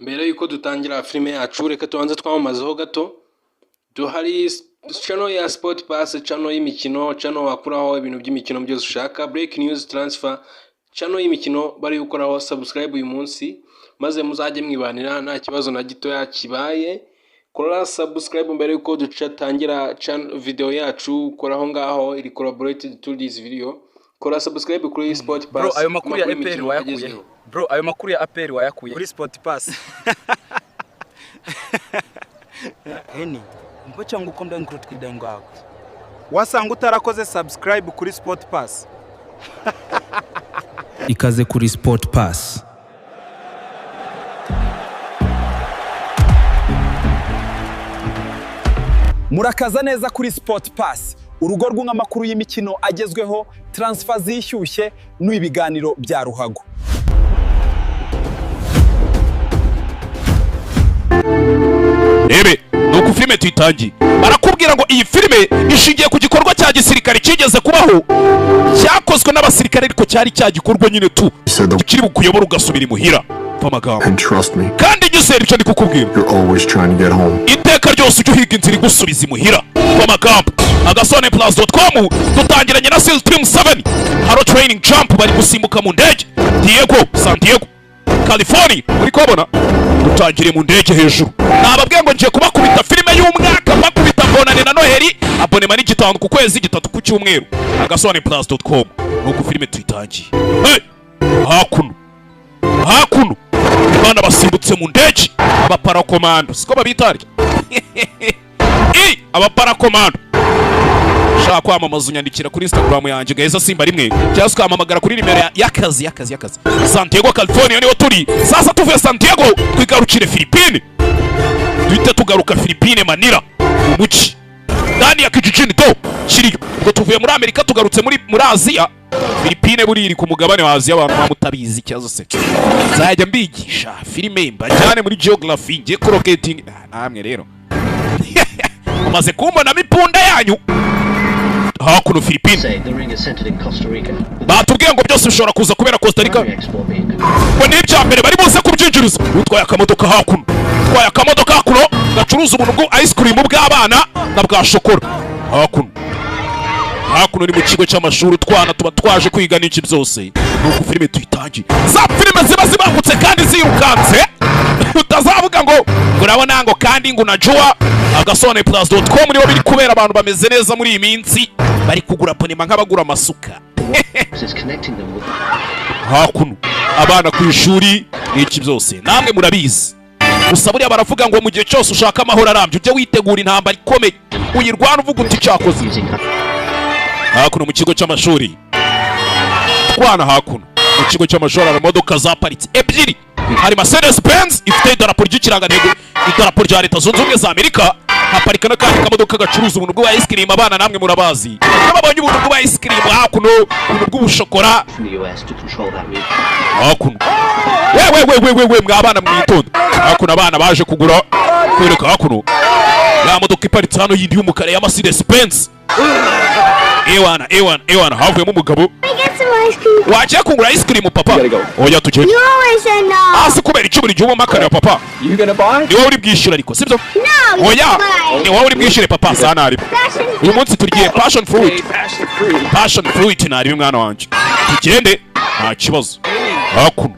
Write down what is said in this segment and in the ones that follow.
Mbere yuko dutangira filime yacu reka tubanze twamamazeho gato. Duhari channel ya Sport Pass, channel y'imikino, channel wakuraho ibintu by'imikino byose ushaka, break news, transfer, channel y'imikino bari gukoraho subscribe uyu munsi maze muzajye mwibanira nta kibazo na gito kibaye. Kora subscribe mbere yuko dutangira video yacu, koraho ngaho iri collaborated to this video. Kora subscribe kuri Sport Pass. Bro, ayo makuru ya APR wayakuye. Bro, ayo makuru ya APR wayakuye kuri Sport Pass. Heni, mpo cyangwa ukombe nk'urutwida ngaho. Wasanga utarakoze subscribe kuri Sport Pass. Ikaze kuri Sport Pass. Murakaza neza kuri Sport Pass. Urugo rw'amakuru y'imikino agezweho, transfer zishyushye n'ibiganiro bya ruhago. Ebe, nuko filime tuyitangiye. Barakubwira ngo iyi filime ishingiye ku gikorwa cya gisirikare kigeze kubaho. Cyakozwe n'abasirikare ariko cyari cyagikorwa nyine tu. Kiri bukuyobora ugasubira imuhira. Kandi nyizera icyo ndi kukubwira. Iteka ryose ujye uhiga inzira igusubiza imuhira. Amagambo agasone+.com dutangiranye na Seal Team 7 Haro Training Jump bari gusimbuka mu ndege San Diego California muri kubona dutangire mu ndege hejuru. Nababwiye ngo ngiye kubakubita filime y'umwaka, bakubita bonane na Noheli, abonema ni gitanu ku kwezi, gitatu ku cyumweru. Agasone+.com nuko filime tuyitangiye. Hey, hakuno bana basimbutse mu ndege, abaparakomando siko babitari. Abaparakomando shaka kwamamaza unyandikira kuri Instagram yanjye gaheza simba rimwe cyangwa ukamamagara kuri nimero y'akazi San Diego California niho turi. Sasa tuvuye San Diego twigarukire Philippines, duhita tugaruka Philippines Manila umuci ndani ya kijijini to kiriyo. Ubwo tuvuye muri Amerika tugarutse muri Aziya. Philippines buri iri ku mugabane wa Aziya, abantu bamutabizi cyazo se zajya mbigisha filime mbajyane muri geography ngiye croqueting namwe rero umaze kumbona mipunda yanyu hakuno Philippines. Batubwiye ngo byose bishobora kuza kubera Costa Rica ngo n'ibya mbere bari bose kubyinjiriza. Utwaye akamodoka hakuno, gacuruza ubuntu bwo ice cream bw'abana na bwa shokora hakuno ni mu kigo cy'amashuri. Utwana tuba twaje kwiga n'iki byose nuko filime tuyitangiye. Za filime ziba zibangutse kandi zirukanze utazavuga ngo urabona ngo kandi ngo najua agasone+.com nibo biri kubera abantu bameze neza muri iyi minsi, bari kugura ponema nk'abagura amasuka. Hakuno abana ku ishuri n'iki byose namwe murabizi. Gusa buriya baravuga ngo mu gihe cyose ushaka amahoro arambye ujye witegura intambara ikomeye, uyirwana uvuga uti cyakoze. Hakuno mu kigo cy'amashuri twana hakuno mu kigo cy'amashuri hari imodoka zaparitse ebyiri. Hari Mercedes Benz ifite idarapo ry'ikirangantego, idarapo rya Leta Zunze Ubumwe za Amerika. Haparika n'akandi kamodoka gacuruza ubuntu bwa ice cream, abana namwe murabazi. Nababonye ubuntu bwa ice cream hakuno, ubuntu bw'ubushokora hakuno. We mwabana mwitonda. Hakuno abana baje kugura kwereka hakuno ya modoka iparitse hano yindi y'umukara ya Mercedes Benz. Ewana havuyemo umugabo wagiye kugura ice cream papa. Oya tugende. Asi kubera iki buri gihe umakarira papa? Ni wowe uri bwishyura ariko sibyo? Oya ni wowe uri bwishyure papa sana ari. Uyu munsi tugiye passion fruit nari mwana wanje. Tugende nta kibazo. Hakuno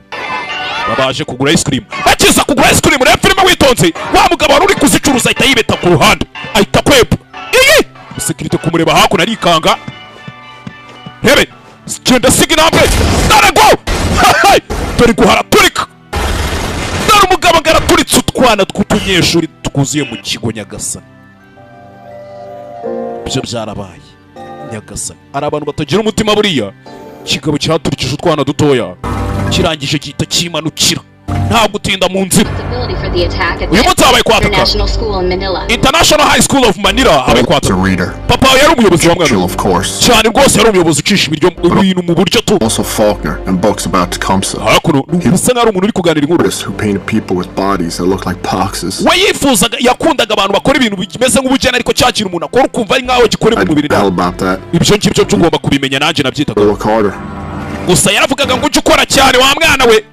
babaje kugura ice cream. Bakiza kugura ice cream rero filime witonze. Wa mugabo wari uri kuzicuruza ahita yibeta ku ruhande. Ahita kwepa. Security kumureba hakuno arikanga. Hebe genda siginambe darego turi guhara turika dore umugabo garaturitse utwana tw'utunyeshuri twuzuye mu kigo Nyagasani. Byo byarabaye Nyagasani, ari abantu batagira umutima buriya. Kigabo cyaturikije utwana dutoya kirangije gihita kimanukira nta gutinda mu nzira. Uyu munsi habaye kwataka International High School of Manila habaye kwataka. Papa yari umuyobozi wa mwana cyane rwose, yari umuyobozi ucisha ibintu mu buryo tu. Hakuno bisa nk'ari umuntu uri kuganira inkuru. We yifuzaga yakundaga abantu bakora ibintu bimeze nk'ubugeni ariko cyakira umuntu akora ukumva ari nk'aho gikora mu mubiri. Ibyo ngibyo tugomba kubimenya nanjye nabyitaga. Gusa yaravugaga ngo ujye ukora cyane wa mwana we.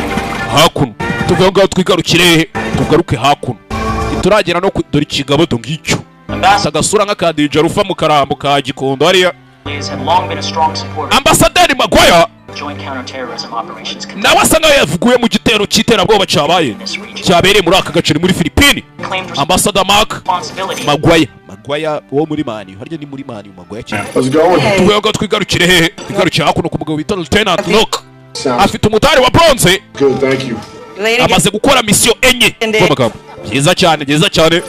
Hakuno tuvuye ngaho twigarukire tugaruke hakuno turagera no dore ikigabo do ngicyo agasura nk'akadija rufa mu karambo ka Gikondo hariya Ambasaderi Magwaya nawe asa nkaho yavuguye mu gitero cy'iterabwoba cyabereye muri aka gace muri Filipine. Ambassador Mark Magwaya wo muri Mani, harya ni muri Mani Magwaya cyane. Tuvuye ngo twigarukire hehe? Twigarukire hakuno ku mugabo bita Lieutenant Rock. Afite umutari wa bronze. Amaze gukora mission enye. Byiza cyane.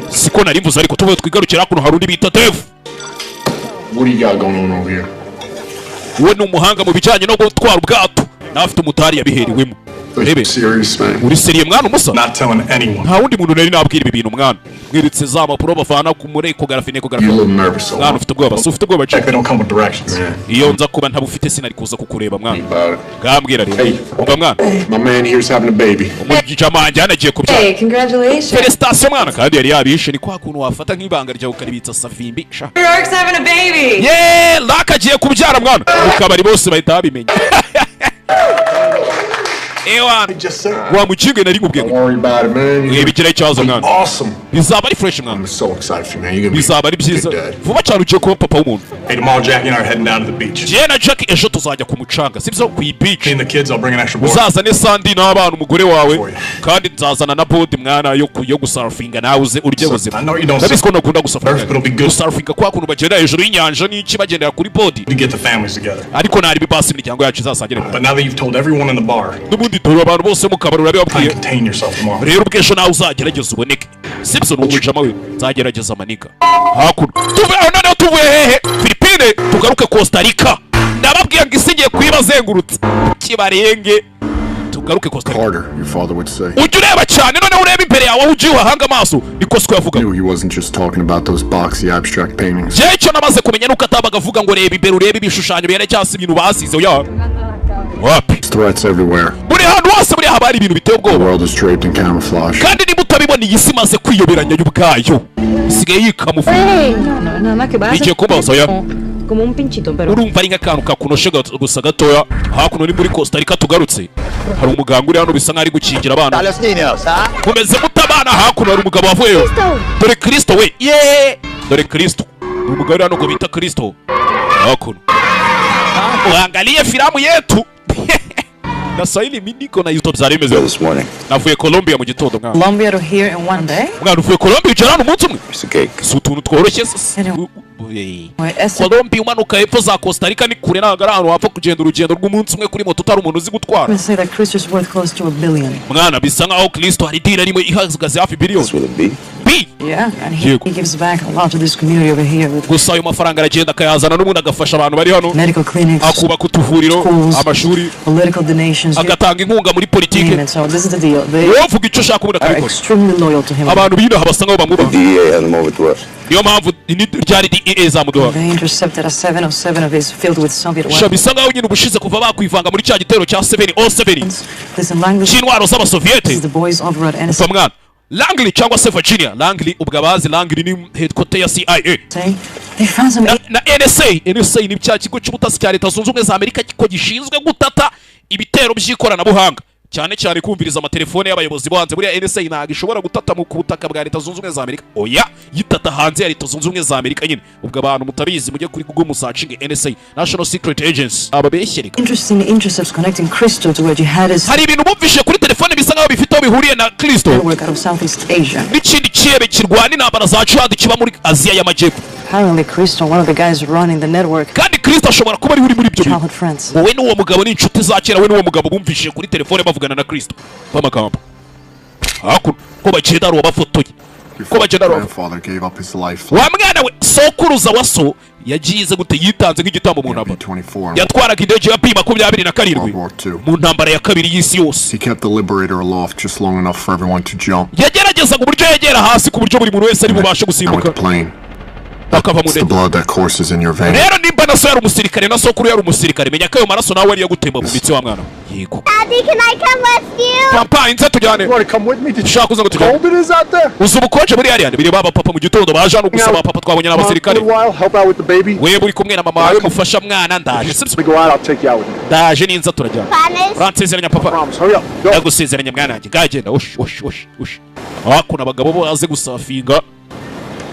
Siko nari mvuze ariko tuvuye twigarukira hakuno hari undi bita Dave. What do you got going on over here? We ni umuhanga mu bijyanye no gutwara ubwato. Nawe afite umutari yabiherewemo. Rebe. Uri seriye mwana umusa? Nta wundi muntu nari nabwira ibi bintu mwana. Mwiritse za mapuro bavana ku muri ecography. Mwana ufite ubwoba, ufite ubwoba cyane. Iyo nza kuba ntabufite sinari kuza kukureba mwana. Gambwira rero. Umva mwana. My man here's having a baby. Umujamanje anagiye kubyara. Hey, congratulations. Felicitation mwana kandi yari yabishe ni kwa kuntu wafata nk'ibanga rya ukaribitsa safimbi. Rock's having a baby. Yeah, lakagiye kubyara mwana. Ukabari bose bahita babimenya. Ewan, wa mukinge nari ngubwiye. Ibikire cyazo mwana. Bizaba ari fresh mwana. I'm so excited for you, man. You're Bizaba ari byiza. Vuba cyane ugiye kuba papa w'umuntu. Hey, tomorrow Jackie and I are heading down to the beach. Je na Jackie ejo tuzajya ku mucanga. Sibyo ku beach. Me and the kids, I'll bring an extra board. Uzazane Sandy n'abana umugore wawe. Kandi nzazana na board mwana yo gusarfinga nawe uze urye buzima. Ndabisiko no kunda gusarfinga. Gusarfinga kwa kuntu bagenda hejuru y'inyanja n'iki bagendera kuri board. To get the families together. Ariko nari bibasi imiryango yacu izasangire. But now that you've told everyone in the bar, N'ubundi abantu bose mu kabari urabibabwiye. contain yourself tomorrow. Rero ubwesho nawe uzagerageza uboneke. Simpson umujama we nzagerageza amanika. Hakuno. Tuvuye hehe? Filipine tugaruke Costa Rica. Ndababwiye ngo isigiye kwibazengurutse. Kibarenge. Tugaruke Costa Rica. Carter, your father would say. Ujye ureba cyane none ureba imbere yawe aho ugiye uhanga amaso. Niko siko yavuga. He wasn't just talking about those boxy abstract paintings. Je cyo namaze kumenya nuko atabaga avuga ngo reba imbere ureba ibishushanyo bere cyase ibintu basize oya. Wapi? Threats everywhere. Muri hantu hose muri habari ibintu biteye The ubwoba. world is draped in camouflage. Kandi niba utabibona iyi si maze kwiyoberanya y'ubwayo. Isigaye yikamufu. Nada más que Igiye kubaza oya. como un pinchito, pero Urumva ari nk'akantu kakunoshe gusa gatoya. Hakuno ni muri Costa Rica tugarutse. Hari umuganga uri hano bisa nk'ari gukingira abana. Kumeze mutabana hakuno hari umugabo wavuyeyo. Dore Kristo we. Yeah. Dore Kristo. Umugabo uri hano ngo bita Kristo. Hakuno. Uangalie filamu yetu. Na Swahili miniko na YouTube zaremeze. Navuye Colombia mu gitondo mwana. Colombia to here in one day. Mwana uvuye Colombia ucara umunsi umwe. Cake. Si utuntu tworoshye. Colombia umanuka hepfo za Costa Rica ni kure ntabwo ari ahantu wapfa kugenda urugendo rw'umunsi umwe kuri moto utari umuntu uzi gutwara. Let's say that Christ's worth close to $1 billion. Mwana bisa nkaho Kristo hari dira rimwe ihagaze hafi billion. B. Yeah, and he gives back a lot to this community over here with Gusa ayo mafaranga aragenda akayazana n'ubundi agafasha abantu bari hano. medical clinics, Akubaka utuvuriro, amashuri, political donations, agatanga inkunga muri politike. and so this is the deal. They Wowe uvuga icyo ushaka ubundi are akabikora. extremely loyal to him. Abantu bino habasa nkaho bamwubaha. DEA had him over to us. Niyo mpamvu ryari DEA zamuduha. They intercepted a 707 of his filled with Soviet weapons. Bisa nkaho nyine ubushize kuva bakwivanga muri cya gitero cya 707 Listen, Langley, cy'intwaro this z'abasoviete. is the boys over at NSA. Ufa mwana Langley cyangwa se Virginia. Langley ubwo abazi Langley ni headquarter ya CIA. They found some Na NSA ni cya kigo cy'ubutasi cya Leta Zunze Ubumwe za Amerika ko gishinzwe gutata ibitero by'ikoranabuhanga. Cyane cyane kumviriza amatelefone y'abayobozi bo hanze. Buriya NSA ntabwo ishobora gutata mu kubutaka bwa Leta Zunze Ubumwe za Amerika. Oya, yitata hanze ya Leta Zunze Ubumwe za Amerika nyine. Ubwo abantu mutabizi mujye kuri Google musearching NSA, National Secret Agency. Ababeshyereka. interesting intercepts connecting Cristo to where jihadists Hari ibintu bumvishe kuri telefone bisa nkaho bifite aho bihuriye na Kristo. work out of Southeast Asia. N'ikindi kirebe kirwana intambara za Chad kiba muri Aziya y'Amajyepfo. Apparently, Cristo, one of the guys running the network, Kandi Kristo ashobora kuba ari muri ibyo bintu. childhood friends. Wowe n'uwo mugabo ni inshuti za kera, we n'uwo mugabo bumvishe kuri telefone bavugana na Kristo. Bamagambo. Hakuno ko bagenda ro bafotoye. Ko bagenda ro. Grandfather gave up his life. Wa mwana we sokuruza waso yagize gute yitanze nk'igitambo mu ntambara. Yatwaraga indege ya B-27 mu ntambara ya kabiri y'isi yose. He kept the Liberator aloft just long enough for everyone to jump. Yagerageza uburyo yegera hasi ku buryo buri muntu wese ari bubashe Now with gusimbuka. the plane. bakava mu It's the blood that courses in your veins. rero nimba na so yari umusirikare na sokuru yari umusirikare menya ko ayo maraso nawe ari yagutemba mu mitsi wa mwana yego Daddy, can I come with you? papa inze tujyane You want to come with me? Did you ushaka kuza ngo tujyane cold it is out there? uzi ubukonje muri hariya biri baba papa mu gitondo baje hano gusaba papa twabonye n'abasirikare For a while, help out with the baby. wewe uri kumwe na mama wawe mufasha mwana ndaje We go out, I'll take you out with me. ndaje ninza turajyana Promise? uransezeranya papa Promise. Hurry up. Go. ndagusezeranya mwana wanjye gagenda ush hakuna abagabo bo baze gusafinga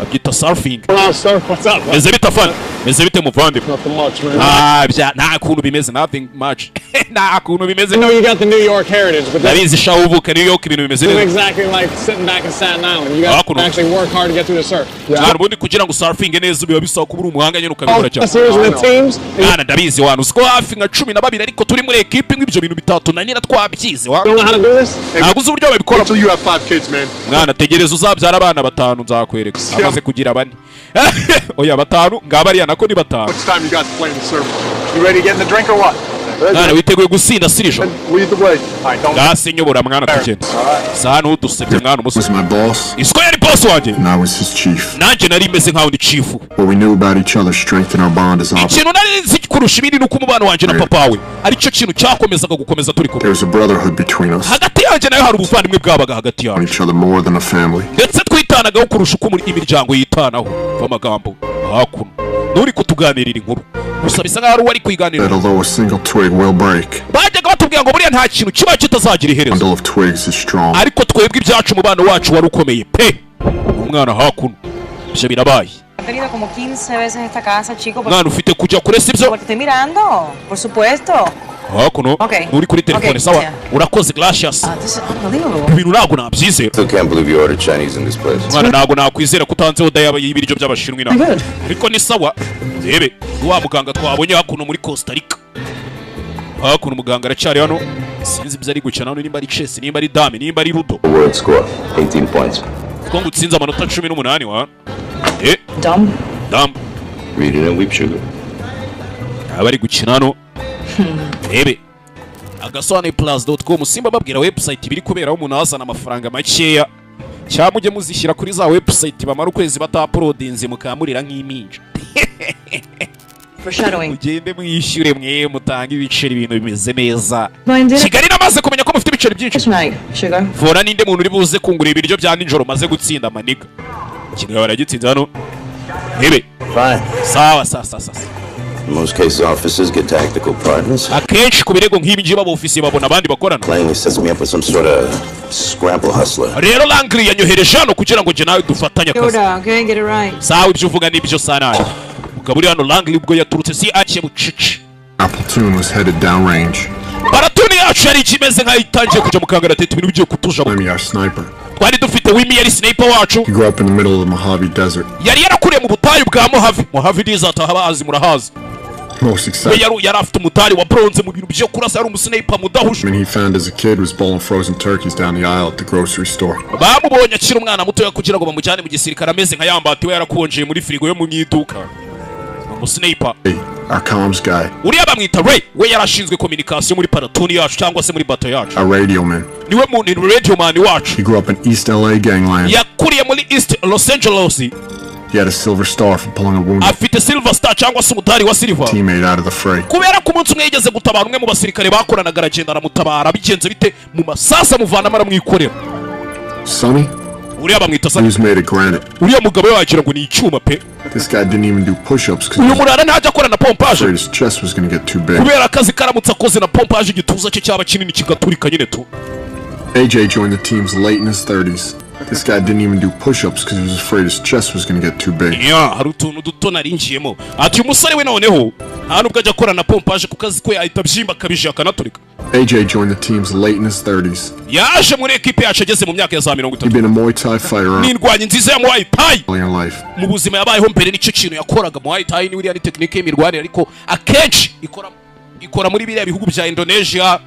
abyita surfing Hello, sir. What's up? meze bita fana meze bite muvandimwe Nothing much, man. nta kuntu bimeze nothing much nta kuntu bimeze I know you got the New York heritage, but that's ndabizi shaho uvuka New York ibintu bimeze not neza exactly like sitting back in Staten Island. You got to actually work hard to get through the surf. cyane ubundi kugira ngo surfing neza biba bisaba kuba uri umuhanga nyine ukabikora cyane Series with the teams. mwana ndabizi wanu uziko hafi nka 12 ariko turi muri equipe nk'ibyo bintu bitatu na nyina twabyize wa You don't know how to do this? ntabwo uzi uburyo babikora Until you have 5 kids, man. mwana tegereza uzabyara abana batanu nzakwereka amaze kugira bane oya batanu ngaba ariya nako ni batanu It's time you guys play in the surf. You ready to get in the drink or what? mwana witeguye gusinda sirijo Then lead the way. All right, don't. ngase nyobora mwana tugenda saa ntudusebye mwana Was umusore my boss, isiko yari boss wanjye and I was his chief. nanjye nari meze nkaho ndi chief What we knew about each other strengthened our bond as opposites. ikintu nari nzi kurusha ibindi ni uko umubano wanjye na papa wawe aricyo kintu cyakomezaga gukomeza turi kumwe There was a brotherhood between us, hagati yanjye nayo hari ubuvandimwe bwabaga hagati on yacu each other more than a family. ndetse twitanagaho kurusha uko imiryango yitanaho amagambo hakuno nturi kutuganirira inkuru gusa bisa nkaho ari uwari That kwiganirira although a single twig will break, bajyaga batubwira ngo buriya nta kintu kiba kitazagira a iherezo bundle of twigs is strong. ariko twebwe ibyacu umubano wacu wari ukomeye pe umwana hakuno ibyo birabaye He venido como 15 veces a esta casa, chico, mwana ufite kujya kure sibyo porque estoy mirando, por supuesto. hakuno Okay. nturi kuri telefone Okay, sawa yeah. urakoze gracious This is unbelievable. ibintu ntabwo nabyizera Still can't believe you ordered Chinese in this place. mwana ntabwo nakwizera ko utanzeho dayaba y'ibiryo by'abashinwa inama Good. ariko ni sawa rebe wa muganga twabonye hakuno muri Costa Rica hakuno muganga aracyari hano sinzi ibyo ari gukina hano nimba ari chess nimba ari dame nimba ari rudo World score, 18 points. ko ngutsinze amanota 18 wa Dumb. dam Read it and weep sugar. abari gukina hano rebe agasobanuye+.com simba babwira website biri kuberaho umuntu azana amafaranga makeya cyangwa mujye muzishyira kuri za website bamara ukwezi bataprodinze mukamurira nk'iminja Foreshadowing. mugende mwishyure mwe mutange ibiceri ibintu bimeze neza Blinded. kigali namaze kumenya ko mufite ibiceri byinshi Tonight, sugar. vora ninde muntu uri buze kungura ibiryo bya nijoro maze gutsinda maniga kigabo baragitsinze hano hebe Fine. sawa sasa In most cases, officers get tactical partners. akenshi ku birego nk'ibi ngibi abofisiye babona abandi bakorana Plainly sets me up with some sort of scrapple hustler. rero Langri yanyohereje hano kugira ngo njye nawe dufatanye akazi Yoda, okay, get it right. sawa ibyo uvuga nibyo sana ukaba uri hano Langri ubwo yaturutse si aciye bucici Our platoon was headed downrange. baratuni yacu yari ikimeze nk'aho itangiye kujya mu kangaratete ibintu bigiye kutuja Lemmy, our sniper. twari dufite Wimi yari sniper wacu He grew up in the middle of the Mojave Desert. yari yarakuriye mu butayu bwa Mojave Desert aho abazi murahazi Most we exciting yari afite umutari wa bronze mu bintu byo kurasa yari umusniper mudahusha he found as a kid was bowling frozen turkeys down the aisle at the grocery store. bamubonye akiri umwana mutoya kugira ngo bamujyane mu gisirikare ameze nka yambati we yarakonjeye muri firigo yo mu iduka umusniper Hey, our comms guy, uriya bamwita Ray we yarashinzwe communication muri paratoni yacu cyangwa se muri bato yacu our radio man. niwe muntu radio man wacu He grew up in East LA gangland. yakuriye muri East Los Angeles He had a silver star for pulling a wounded afite silver star cyangwa se umudari wa silver teammate out of the fray. kubera ko umunsi umwe yigeze gutabara umwe mu basirikare bakoranaga aragenda aramutabara bigenze bite mu masasa amuvana aramwikorera Sonny, uriya bamwita he was made of granite. uriya mugabo we wagira ngo ni icyuma pe This guy didn't even do push-ups because he uyu was murara ntajya akora na pompage afraid his chest was going to get too big. kubera akazi karamutse akoze na pompage igituza cye cyaba kinini kigaturika nyine tu AJ joined the teams late in his 30s. This guy didn't even do push-ups because he was afraid his chest was going to get too big. hari utuntu duto narinjiyemo ati uyu musore we noneho nta nubwo ajya akora na pompage ku kazi ko yahita abyimba akabije akanaturika AJ joined the teams late in his 30s. yaje muri ekipe yacu ageze mu myaka ya za He'd 30 been a Muay Thai fighter n'indwanyi nziza ya Muay Thai early in life. mu buzima yabayeho mbere nicyo kintu yakoraga Muay Thai ni uriya ni tekinike y'imirwanire ariko akenshi ikora muri biriya bihugu bya Indonesia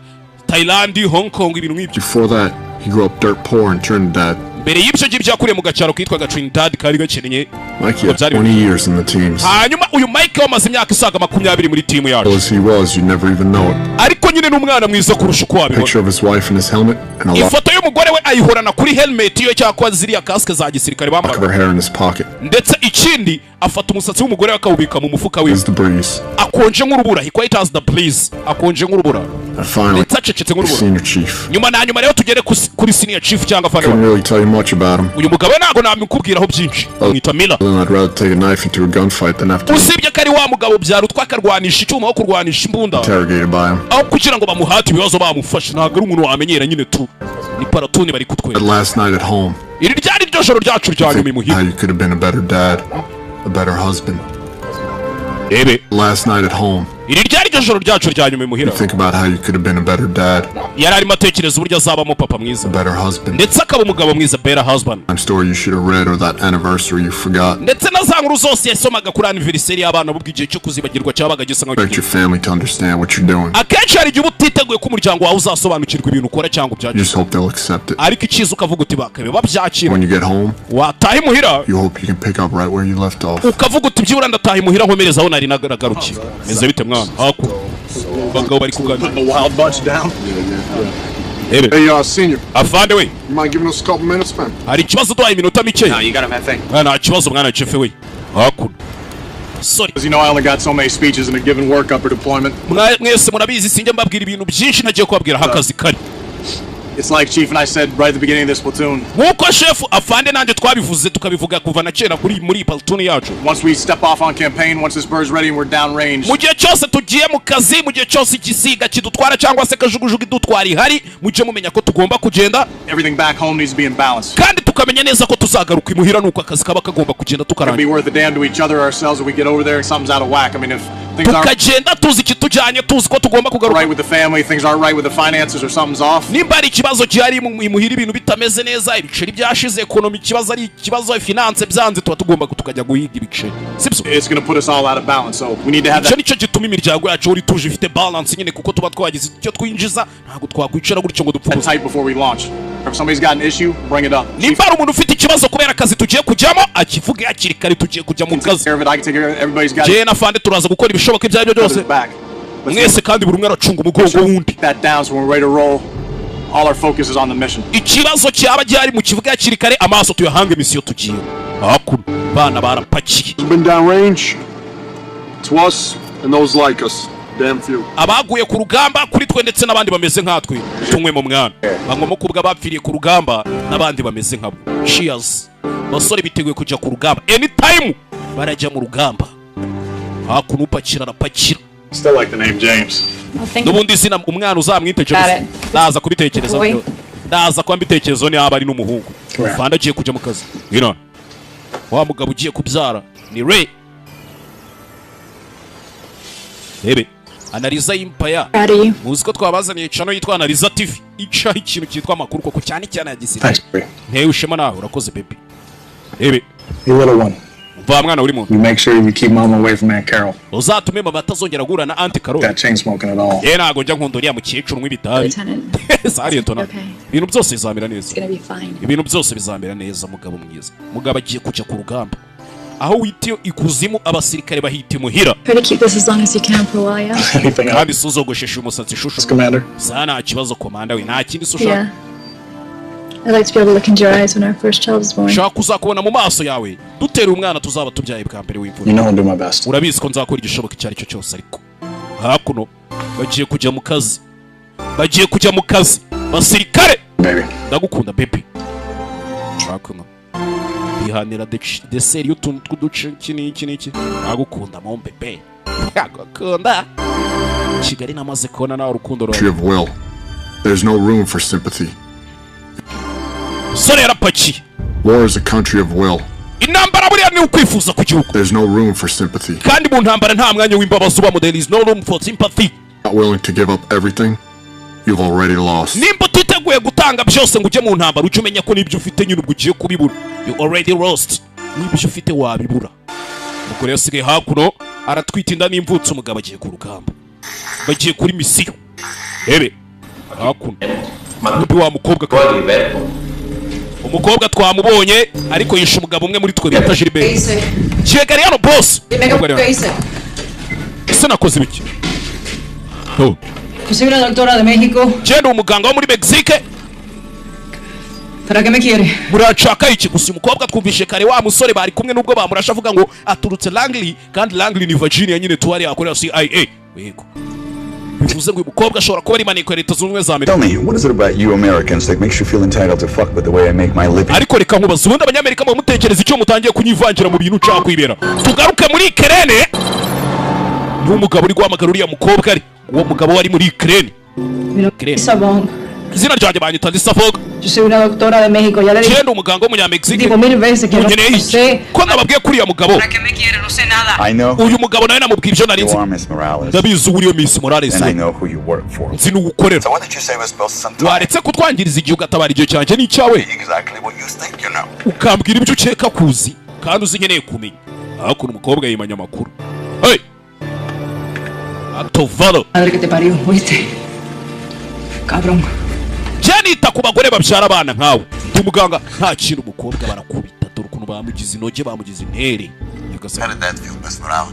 Thailand Hong Kong ibintu nk'ibyo Before that, he grew up dirt poor in Trinidad. mbere y'ibyo ngibyo yakuriye mu gacaro kitwaga Trinidad kari gakeneye Mike had 20 years in the teams. hanyuma uyu Mike wamaze imyaka isaga 20 muri timu yacu. As he was, you never even know it. ariko nyine n'umwana mwiza kurusha uko wabibona. Picture of his wife in his helmet and a lot ifoto y'umugore we ayihorana kuri helmet iyo cyakwa ziriya kaske za gisirikare of bambara. her hair in his pocket. ndetse ikindi afata umusatsi w'umugore akawubika mu mufuka we. It's the breeze. akonje nk'urubura, he quite has the breeze, akonje nk'urubura. And finally, acecetse nk'urubura. senior chief. nyuma na nyuma rero tugere kuri senior chief cyangwa Couldn't fana. really tell you much about him. uyu mugabo ntago namukubwiraho byinshi. mwita Miller. I'd rather take a knife into a gunfight than have to be usibye ko ari wa mugabo byarutwa akarwanisha icyuma wo kurwanisha imbunda. interrogated by him. aho kugira ngo bamuhate ibibazo bamufashe, ntabwo ari umuntu wamenyera nyine tu. ni paratuni bari At kutwera. last night at home, iri ryari ryo joro ryacu rya nyuma how imuhira. you could have been a better dad, a better husband. ebe Last night at home, iri ryari ryo joro ryacu rya nyuma imuhira. think about how you could have been a better dad, yari arimo atekereza uburyo azabamo papa mwiza a better husband. ndetse akaba umugabo mwiza, better husband. Story you should have read, or that anniversary you forgot. ndetse na za nkuru zose yasomaga kuri anniversary y'abana bubwo igihe cyo kuzibagirwa cyabaga gisa nkaho Expect your family to understand what you're doing. akenshi hari igihe uba utiteguye ko umuryango wawe uzasobanukirwa ibintu ukora cyangwa You ubyagize, just hope they'll accept it. ariko icyiza ukavuga uti bakabe babyakira. When you get home, wataha imuhira you hope you can pick up right where you left off. ukavuga uti byibura ndataha imuhira nkomereza aho nari nagarukiye. meze bite mwana? haku bagabo bari kuganira. A wild bunch down. ebe Hey, senior, afande we, you mind giving us a couple minutes, man? hari ikibazo duhaye iminota mike. No, you got him that thing. nta kibazo mwana chefe we. haku sorry. Because you know I only got so many speeches in a given workup or deployment. mwese murabizi sinjye mbabwira ibintu byinshi nagiye kubabwira hakazi kari. It's like Chief and I said right at the beginning of this platoon. nkuko chef afande nanjye twabivuze tukabivuga kuva na kera muri platoon yacu. Once we step off on campaign, once this bird's ready and we're downrange. mu gihe cyose tugiye mu kazi, mu gihe cyose igisiga kidutwara cyangwa se kajugujugu idutwara ihari, mujye mumenya ko tugomba kugenda. Everything back home needs to be in balance. kandi tukamenya neza ko tuzagaruka imuhira nuko akazi kaba kagomba kugenda It'd be tukarangira. worth a damn to each other ourselves if we get over there and something's out of whack. I mean, if things aren't tukagenda tuzi ikitujyanye, tuzi ko tugomba kugaruka. right with the family, things aren't right with the finances, or something's off. nimba ari ikibazo gihari imuhira, ibintu bitameze neza, ibiceri byashize, ekonomi ikibazo ari ikibazo, finance byanze, tuba tugomba tukajya guhiga ibiceri. It's going to put us all out of balance, so we need to have icyo that nicyo gituma imiryango yacu uri tuje ifite balance nyine, kuko tuba twagize icyo twinjiza, ntabwo twakwicara gutyo ngo dupfubuze. tight before we launch. If somebody's got an issue, bring it up. nimba ari umuntu ufite ikibazo kubera akazi tugiye kujyamo, akivuge hakiri kare tugiye kujya mu Take kazi. care of it. I can take care of it. Everybody's got jewe na fande turaza gukora ibishoboka ibyo ari byo byose, back. mwese kandi buri umwe aracunga umugongo w'undi. That down, so when we're ready to roll, all our focus is on the mission. ikibazo cyaba gihari mu kivuga hakiri kare, amaso tuyahange misiyo tugiye. hakuno bana barapakiye. Been downrange. To us and those like us. Damn few. abaguye ku rugamba kuri twe ndetse n'abandi bameze nkatwe, tumwe mu mwana bangoma kubwa bapfiriye ku rugamba n'abandi bameze nkabo. cheers basore biteguye kujya ku rugamba anytime, barajya mu rugamba. hakuno upakira arapakira. Still like the name James. n'ubundi izina umwana uzamwite James, ndaza kubitekereza byo, ndaza kuba mbitekerezo ni aba ari n'umuhungu. fanda agiye kujya mu kazi. ngina wa mugabo ugiye kubyara ni Ray. ebe analiza impaya, muzi ko twabazaniye channel yitwa Analiza TV, icaho ikintu cyitwa amakuru koko cyane cyane ya gisirikare. ntewe ushema nawe urakoze baby. ebe You little one. va mwana uri mu, You make sure you keep mom away from Aunt Carol. uzatume mama atazongera guhura na Aunt Carol. Got chain smoking at all. ntago njya nkunda uriya mukecuru nk'ibitabi. sari ntona ibintu byose bizamera neza, ibintu byose bizamera neza. mugabo mwiza, mugabo agiye kujya ku rugamba, aho witiyo ikuzimu abasirikare bahita imuhira. kandi suzogoshesha umusatsi shusho. Commander. sa nta kibazo komanda we, nta kindi sushaka. I'd like to be able to look into your eyes when our first child is born. shaka kuzakubona mu maso yawe dutera umwana tuzaba tubyaye bwa mbere w'imfura. You know I'll do my best. urabizi ko nzakora igishoboka icyo ari cyo cyose. ariko hakuno bagiye kujya mu kazi, bagiye kujya mu kazi. basirikare Baby. ndagukunda baby. hakuno bihanira deseri y'utuntu tw'uduce iki n'iki. ndagukunda mo bebe, ndagukunda. Kigali namaze kubona nawe urukundo Country rwawe. of will. There's no room for sympathy. sore yarapakiye. War is a country of will. intambara buriya ni ukwifuza ku gihugu, There's no room for sympathy. kandi mu ntambara nta mwanya w'imbabazi ubamo. there is no room for sympathy. Not willing to give up everything, you've already lost. nimba utiteguye gutanga byose ngo ujye mu ntambara, ujye umenya ko n'ibyo ufite nyine ubwo ugiye kubibura. you already lost. n'ibyo ufite wabibura. umugore yasigaye hakuno aratwita inda n'imvutsi. umugabo agiye ku rugamba, bagiye kuri misiyo. ebe hakuno n'undi wa mukobwa umukobwa twamubonye ariko yishe umugabo umwe muri twe bita Gilbert. Chegari hano boss. Ese nakoze ibiki? Yo soy una doctora de México. Jendo umuganga wo muri Mexique. ¿Para qué me quiere? Murashaka iki gusa umukobwa twumvishe kare wa musore bari kumwe nubwo bamurasha avuga ngo aturutse Langley kandi Langley ni Virginia nyine tuwari akorera CIA. Yego. Bivuze ngo umukobwa ashobora kuba ari maneko leta z'ubumwe za Amerika. Tell me, what is it about you Americans that makes you feel entitled to fuck with the way I make my living? Ariko reka nkubaza ubundi abanyamerika mu mutekereza icyo mutangiye kunyivangira mu bintu nshaka kwibera. Tugaruke muri Ukraine. Ni umugabo uri guhamagara uriya mukobwa ari. Uwo mugabo wari muri Ukraine. Izina ryanjye banyita Lisafog. Yo soy una doctora de México, ya le dije. Jendo umuganga w'umunyamexike. Digo 1000 veces que no sé. Ko nababwiye kuriya mugabo. ¿Para qué me quiere? No sé nada. I know. Uyu mugabo nawe namubwiye ibyo nari nzi. You are Miss Morales. Ndabizi uriyo Miss Morales. And I know who you work for. Nzi n'ugukorera. So what did you say was supposed to sometime? Waretse kutwangiriza igihe ugatabara igihe cyanjye n'icyawe. Exactly what you think you know. Ukambwira ibyo ukeka kuzi kandi uzi nkeneye kumenya. Ariko umukobwa yimanya amakuru. Hey. Atovalo. Madre que te parió, ¿oíste? Cabrón. Janita ku bagore babyara abana nkawe. Ndi muganga nta kintu umukobwa barakubita dore ukuntu bamugize inoge bamugize intere.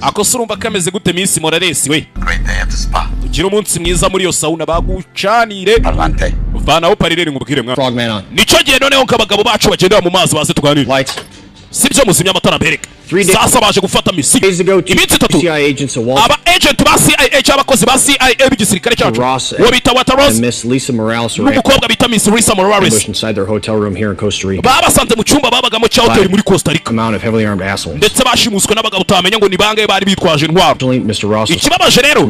Ako surumva kameze gute Miss Morales we? Great day at the spa. Ugira umunsi mwiza muri yo sauna bagucanire. Parlante. Vanaho parirere ngubwire mwa. Frogman on. Nico gihe noneho nk'abagabo bacu bagendera mu mazi baze tuganire. Lights. Sibyo muzimya amatara mbereka. Sasa baje gufata misi. Iminsi 3. CIA agents of Wall. Aba agent ba CIA cy'abakozi ba CIA b'igisirikare cyacu. Wo bita Wataros. Miss Lisa Morales. N'umukobwa bita Miss Lisa Morales. Inside their hotel room here in Costa Rica. Babasanze mu cyumba babagamo cya hotel muri Costa Rica. Amount of heavily armed assholes. Ndetse bashimuswe n'abagabo utamenya ngo ni bangaye bari bitwaje intwaro. Mr. Ross. Ikibabaje rero.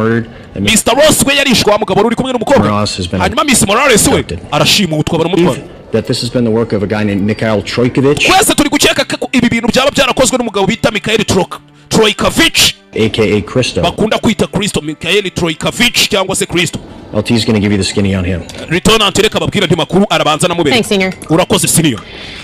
Mr. Ross we yarishwe wa mugabo uri kumwe n'umukobwa. Hanyuma Miss Morales we arashima utwabara umutwaro. That this has been the work of a guy named Mikhail Troikovich. Kwese turi gukeka ko ibi bintu byaba byarakozwe n'umugabo bita Mikhail Troikovich. AKA Christo. Bakunda kwita Christo, Mikhail Troikovich cyangwa se Christo. LT's going to give you the skinny on him. Return antereka babwira ndi makuru arabanza namubere. Thanks, senior. Urakoze senior.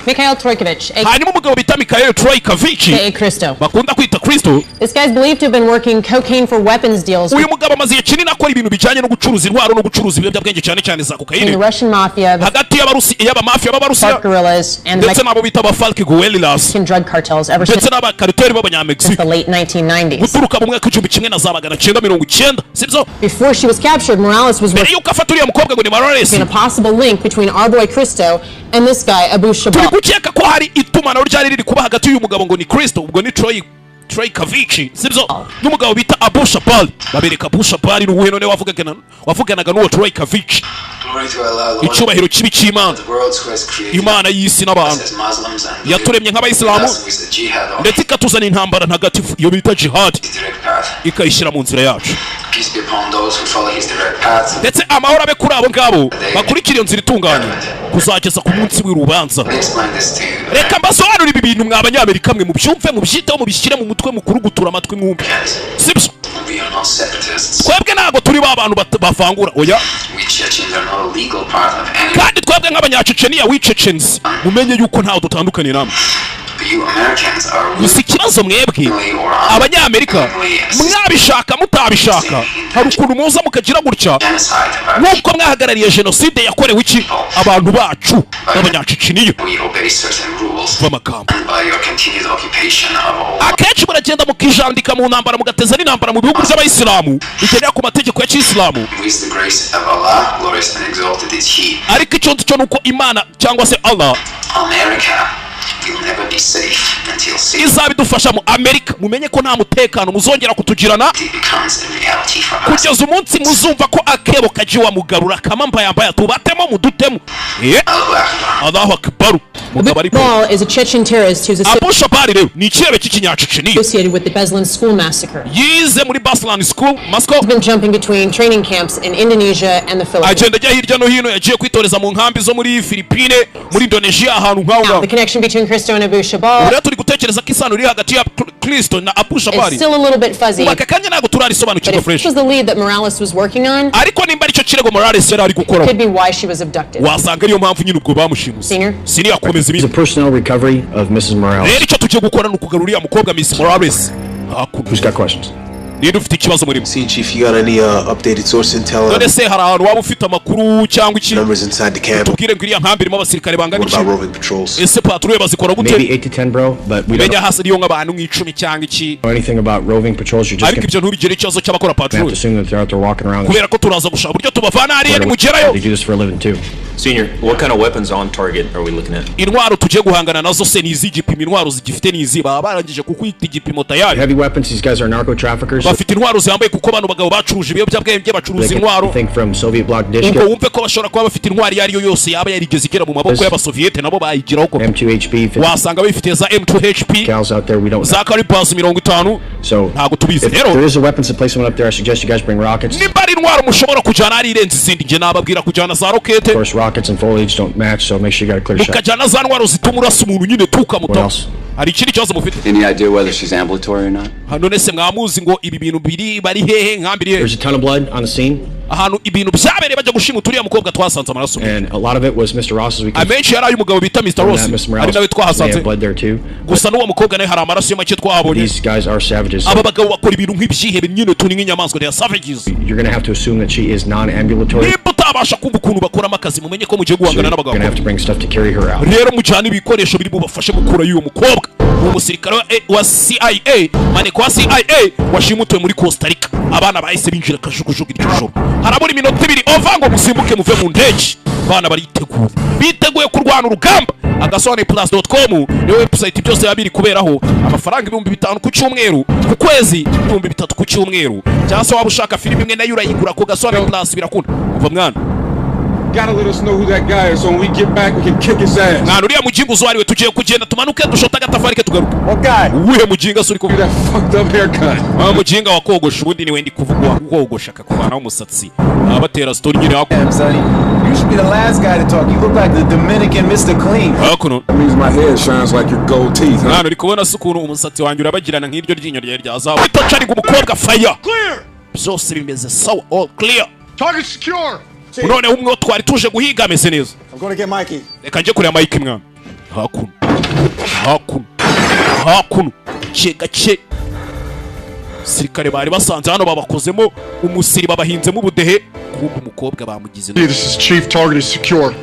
Mikhail Troikovich. Hanyuma umugabo bita Mikhail Troikovich. AKA Christo. Bakunda kwita Christo. This guy's believed to have been working cocaine for weapons deals. Uyu mugabo amaze kinini akora ibintu bijanye no gucuruza intwaro no gucuruza ibiyobyabwenge cyane cyane za cocaine. In the Russian mafia. Hagati y'abamafia b'Abarusiya. Guerrillas and ndetse nabo bita Falk Guerrillas. Drug cartels ever since. Ndetse n'abakarteri b'Abanyamexique. The late 1990s. Guturuka mu mwaka w'1990. Sibyo? Before she was captured, Morales was working in a possible link between our boy Christo and this guy Abu Shabab. Turikukeka ko hari itumanaho ryari riri kuba hagati y'uyu mugabo ngo ni Christo ubwo ni Troikovich sibyo n'umugabo bita Abu Shabab babereka Abu Shabab n'uwe none wavuganaga n'uwo Troikovich icyubahiro kibi cy'Imana Imana y'isi n'abantu yaturemye nk'abayisilamu ndetse ikatuzana intambara ntagatifu iyo bita jihad ikayishyira mu nzira yacu ndetse amahoro abe kuri abo ngabo bakurikira iyo nzira itunganye kuzageza ku munsi w'urubanza. Reka mbasobanurire ibi bintu mw'Abanyamerika mwe mubyumve mubyiteho mubishyire mu mutwe mukuru gutura amatwi mwumve sibyo twebwe ntabwo turi ba bantu bavangura oya kandi twebwe nk'Abanyaceceniya wicecens mumenye yuko ntaho dutandukanye namwe gusa ikibazo mwebwe Abanyamerika mwabishaka mutabishaka hari ukuntu muza mukagira gutya nk'uko mwahagarariye jenoside yakorewe iki abantu bacu b'Abanyaceceniya b'amagambo akenshi muragenda mukijandika mu ntambara mugateza n'intambara mu bihugu by'Abayisilamu bigendera ku mategeko ya Kiyisilamu ariko icyo cyo nuko Imana cyangwa se Allah izabidufasha mu Amerika mumenye ko nta mutekano muzongera kutugirana kugeza umunsi muzumva ko akebo kajiwa mugarura kama mbayambaya tubatemo mudutemo Allahu Akbar Ball is a Chechen terrorist who's Abu Shabab rero ni ikirebe cy'ikinyaceceniya associated with the Beslan school massacre. Yize muri Beslan school Moscow. He's been jumping between training camps in Indonesia and the Philippines. Agenda ajya hirya no hino yagiye kwitoreza mu nkambi zo muri Philippine muri Indonesia ahantu ngaho. The connection between Christo and Abu Shabab. Ura turi gutekereza ko isano riri hagati ya Christo na Abu Shabab. It's still a little bit fuzzy. Bakakanye ntago turarisobanukirwa fresh. This was the lead that Morales was working on. Ariko nimba aricyo kirego Morales yari ari gukora. Could be why she was abducted. Wasanga ariyo mpamvu nyine ubwo bamushimuse. Senior akomeza ibi. Personnel recovery of Mrs. Morales. Rero icyo tugiye gukora ni ukugarura uriya mukobwa Miss Morales. Who's got questions? Ninde ufite ikibazo muri? See chief, you got any updated source intel? None se hari ahantu waba ufite amakuru cyangwa iki? Numbers inside the camp. Tubwire ngo iriya nkambi irimo abasirikare bangana iki? What about roving patrols? Ese patrouille bazikora gute? Maybe 8 to 10 bro, but we don't know hasi niyo nk'abantu nk'icumi cyangwa iki. Anything about roving patrols, you just ariko ibyo ntubigire ikibazo cy'abakora patrouille. They're walking around. Kubera ko turaza gushaka buryo tubavana hariya nimugerayo. They do this for a living too. Senior, what kind of weapons on target are we looking at? Intwaro tugiye guhangana nazo se n'izigipimo intwaro zigifite n'izi baba barangije kukwita igipimo tayari. Heavy weapons, these guys are narco traffickers. Bafite intwaro zambaye kuko bano bagabo bacuruje ibiyobyabwenge bacuruza intwaro. Think from Soviet bloc dish. Ubwo wumve ko bashobora kuba bafite intwaro iyo ariyo yose yaba yarigeze igera mu maboko y'abasoviete nabo bayigiraho ko. M2HP. Wasanga bafite za M2HP. Gals out there we don't. Za Calibers 50. So ntago tubizi rero. There is a weapon supply someone up there. I suggest you guys bring rockets. Niba ari intwaro mushobora kujana ari irenze izindi nge nababwira kujana za rocket. Of course rockets and foliage don't match, so make sure you got a clear shot. Mukajana za ntwaro zituma urasa umuntu nyine tukamuta. Hari ikindi kibazo mufite? Any idea whether she's ambulatory or not? None se mwamuzi ngo ibi bintu biri bari hehe nkambiri hehe? There's a ton of blood on the scene. Ahantu ibintu byabereye baje gushinga turiya mukobwa twasanze amaraso. And a lot of it was Mr. Ross's. Amenshi yari umugabo bita Mr. Ross. Ari nawe twahasanze. Blood there too. Gusa n'uwo mukobwa nawe hari amaraso y'amake twahabonye. These guys are savages. Aba bagabo bakora ibintu nk'ibyihe nyine tuni nk'inyamaswa they are savages. You're going to have to assume that she is non-ambulatory. Niba utabasha kumva ukuntu bakoramo akazi mumenye ko mugiye guhangana n'abagabo. You're going to have to bring stuff to carry her out. Rero mujyana ibikoresho biri bubafashe gukura y'uwo mukobwa. Uwo musirikare wa CIA, maneko wa CIA washimutwe muri Costa Rica. Abana bahise binjira kajugujugu iryo joro. Harabura iminota 2 ova ngo musimbuke muve mu ndege. Bana biteguye kurwana urugamba. agasobanuye+.com ni website byose yabiri kuberaho amafaranga 5,000 ku cyumweru ku kwezi 3,000 ku cyumweru. Cyangwa waba ushaka filime imwe nayo urayigura ku gasobanuye+ birakunda. Umva mwana. Gotta let us know who that guy is so when we get back we can kick his ass. Mwana uriya mujinga uzwariwe tugiye kugenda tumanuke dushota agatafari ke tugaruka. What guy? Uwe mujinga suri kuvuga. That fucked up haircut. Mujinga wakogosha ubundi ni wendi kuvugwa kogosha akakuvana umusatsi. Abatera story nyine yako. You should be the last guy to talk. You look like the Dominican Mr. Clean. Hakuno. That means my head shines like your gold teeth. Mwana uri kubona sukunu umusatsi wanjye urabagirana nk'iryo ryinyo rya zawe. Itocari ngumukobwa fire. Clear. Byose bimeze sawa all clear. Target secure. None umwe twari tuje guhiga ameze neza. I'm going to get Mikey. Reka nje kureba Mike mwana. Hakuno. Gace. Sirikare bari basanze hano babakozemo umusiri babahinzemo ubudehe kumba umukobwa bamugize. This is Chief, target is secure.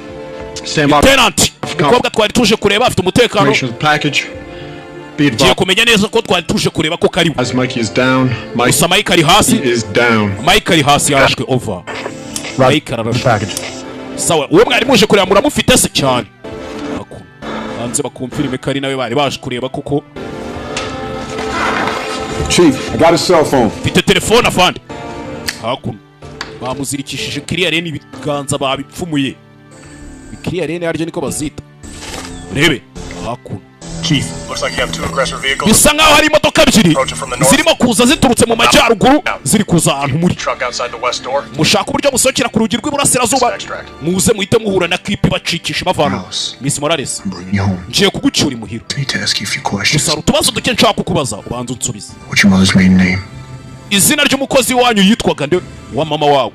Stand by. Lieutenant. Umukobwa twari tuje kureba afite umutekano. Package. Ngiye kumenya neza ko twari tuje kureba ko kari. As Mikey is down. Mike ari hasi. He is down. Mike ari hasi yarashwe over. Right. Package. Sawa, uwo mwari muje kureba muramufite se cyane. Hanze bakumfirime kari nawe bari baje kureba kuko. Chief, I got his cell phone. Fite telefone afande. Hakuno. Bamuzirikishije kiriya rene ibiganza babipfumuye. Kiriya rene aryo niko bazita. Rebe. Hakuno. Chief, looks like you have 2 aggressor vehicles. Bisa nkaho hari imodoka ebyiri zirimo kuza ziturutse mu majyaruguru ziri kuza ahantu muri. Mushaka uburyo musokera ku rugi rw'iburasirazuba muze muhite muhura na clip bacikisha bavana. Miss Morales. Ngiye kugucyura imuhiro. Gusa utubazo duke nshaka kukubaza ubanza unsubize. What's your mother's maiden name? Izina ry'umukozi wanyu yitwaga nde wa mama wawe?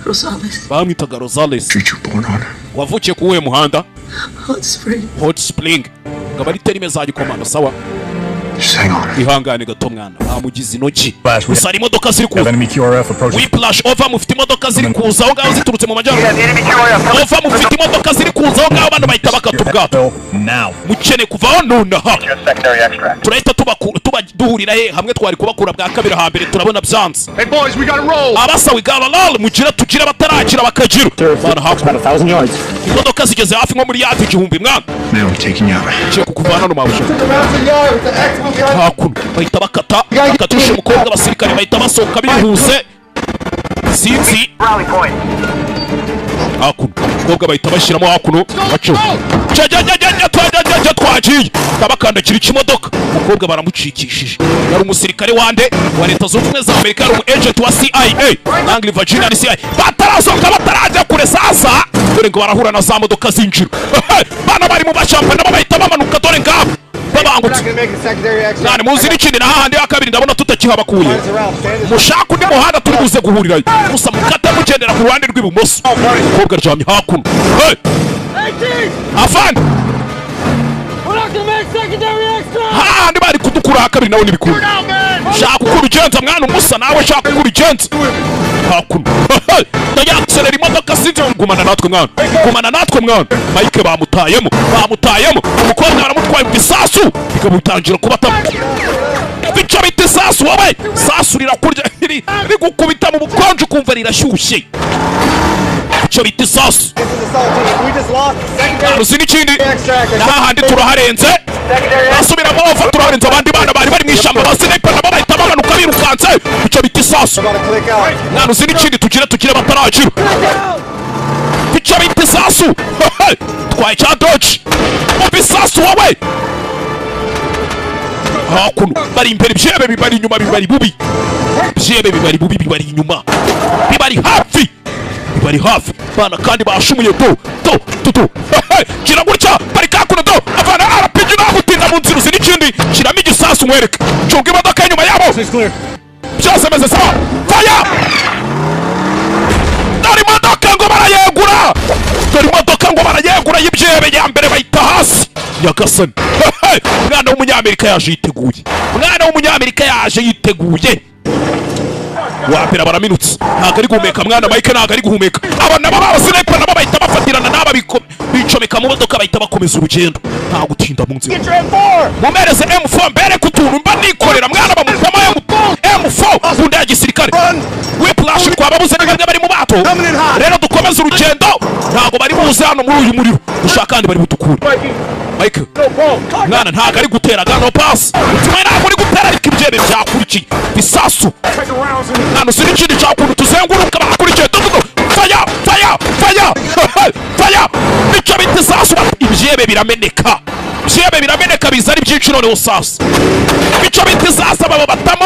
Rosales. Bamwitaga Rosales. Street you born on? Wavukiye ku uwuhe muhanda? Hot Spring. Ngaba ari terime za gikomando sawa. Ihangane gato mwana bamugize intoki. Gusa hari imodoka ziri kuza. Whiplash over mufite imodoka ziri kuza aho ngaho ziturutse mu majyaruguru. Over mufite imodoka ziri kuza aho ngaho abantu bahita bakata ubwato. Mukene kuvaho nonaha. Turahita duhurira he hamwe twari kubakura bwa kabiri hambere turabona byanze. Hey boys, we gotta roll. Abasa we gotta roll mugira tugira batarakira bakagira. Bana hafi 1,000 yards. Imodoka zigeze hafi nko muri yard 1,000 mwana. Now I'm taking you out. Cyo kukuvana no mabusha. Hakuno bahita bakatusha umukobwa abasirikare bahita basohoka bihuse. Sinzi. Hakuno umukobwa bahita bashyiramo hakuno baco. Twagiye tabakandakira ikimodoka umukobwa baramucikishije. Yari umusirikare wande wa leta zunze ubumwe za Amerika ari agent wa CIA Langley Virginia CIA. Batarasohoka batarajya kure sasa dore ngo barahura na za modoka zinjira. Bana bari mu bacampa nabo bahita bamanuka dore ngabo babangutse. Nani muzi n'ikindi na hahandi ya kabiri ndabona tutakihabakuye. Mushaka undi muhanda turi buze guhurirayo. Gusa mukata mugendera ku ruhande rw'ibumoso. Umukobwa aryamye hakuno. Afande handi bari kudukura kabiri nawe nibikuru shaka ukura ugenza mwana umusa nawe shaka ukura ugenza hakuno ndayakselera imodoka sinzi gumana natwe mwana Mike bamutayemo umukobwa aramutwaye mu gisasu bikamutangira kubata bica bite sasu wowe sasu rirakurya rigukubita mu bukonje kumva rirashyushye bica bite sasu uzi n'ikindi n'ahandi turaharenze basubiramo bava turaharenze abandi bana bari mu ishyamba basinipa nabo bahita bamanuka birukanse bica bite sasu mwana uzi n'ikindi tugire bataragira bica bite sasu twaye cya doge mu sasu wowe hakuno bari imbere byebe bibari inyuma bibari bubi byebe bibari bubi bibari inyuma bibari hafi bana kandi bashumuye to kira gutya bari kakuno do avana RPG nagutinda mu nzira uzi n'ikindi kiramo igisasu mwereke cunga imodoka inyuma yabo byose meze sawa fire dore imodoka ngo barayegura y'ibyebe ya mbere bayita hasi nyagasani umwana w'umunyamerika yaje yiteguye wapera baraminutse ntabwo ari guhumeka mwana Mike ntabwo ari guhumeka aba nabo babasinepa nabo bahita bafatirana n'aba bicomeka mu modoka bahita bakomeza urugendo nta gutinda mu nzira mumereze M4 mbere kutuntu mba nikorera mwana bamutama M4 bunda ya gisirikare whiplash twababuze n'ibyo bari mu bato rero dukomeza urugendo ntabwo bari buze hano muri uyu muriro dushaka kandi bari butukure Mike mwana ntabwo ari gutera gano pass utuma ntabwo ari gutera ariko ibyebe byakurikiye bisasu mwana uzi n'ikindi cyakuntu tuzenguruka bakurikiye fire nicyo bita sasu ibyebe birameneka biza ari byinshi noneho sasu nicyo bita sasu babatamo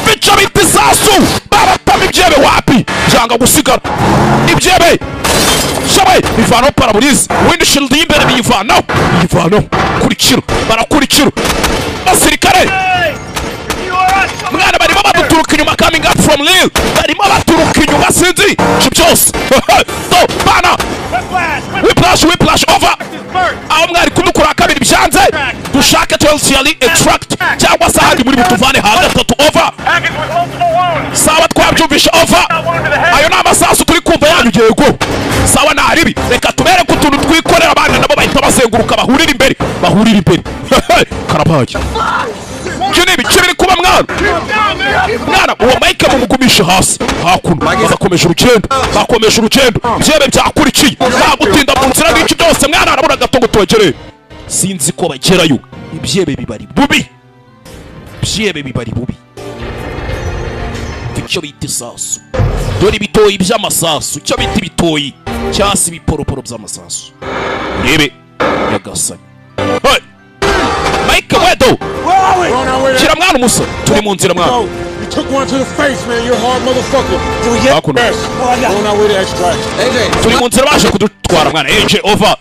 nicyo bita sasu babatamo ibyebe wapi byanga gusigara ibyebe shabaye bivanaho paraburize windshield y'imbere biyivanaho barakurikira basirikare mwana barimo baduturuka inyuma coming up from Lille barimo baturuka inyuma sinzi byose bana whiplash over aho mwari kudukura kabiri byanze dushake tolcially extract cyangwa se ahandi muri butuvane hagatatu over sawa twabyumvisha over ayo ni amasasu turi kumva yanyu yego sawa naribi reka tubere ku tuntu twikorera abana nabo bahita bazenguruka bahurira imbere karabaye Junibi kibiri kuba mwana uwo Mike mumugumisha hasi hakuno bakomeje urugendo byebe byakurikiye bagutinda mu nzira n'iki byose mwana arabura gatongo togere sinzi ko bagerayo ibyebe bibari bubi icyo bita sasu dore bitoyi by'amasasu icyo bita bitoyi cyasi biporoporo by'amasasu rebe yagasani Mike wedo kira mwana umusa turi mu nzira mwana took one to the face, man. You're a hard motherfucker. Do we get this? On our way to extract. AJ. Turi mu nzira baje kudutwara mwana. AJ over.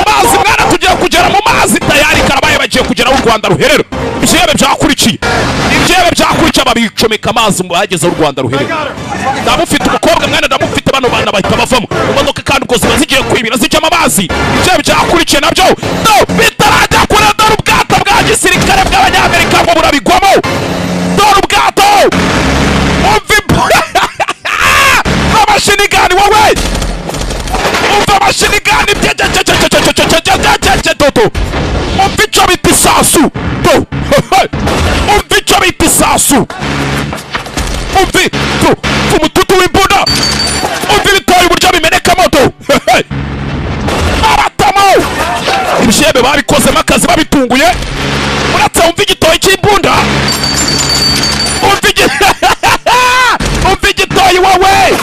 Mazi mwana tugiye kugera mu mazi tayari karabaye bagiye kugera u Rwanda ruherero. Ibyebe byakurikiye babicomeka amazi mu bageze u Rwanda ruherero. Ndamufite umukobwa mwana ndamufite bano bana bahita bavamo. Imodoka kandi uko ziba zigiye kwibira zijyamo amazi. Ibyebe byakurikiye nabyo. No bitarajya kure dore ubwato bwa gisirikare bw'abanyamerika ngo burabigwamo. Dore ubwato amashinigani wowe umva amashinigani umva icyo bita isasu umva icyo bita isasu umva umututu w'imbunda umva ibitoyi uburyo bimeneka moto baratamo ibishebe babikozemo akazi babitunguye uretse umva igitoyi cy'imbunda umva igitoyi wowe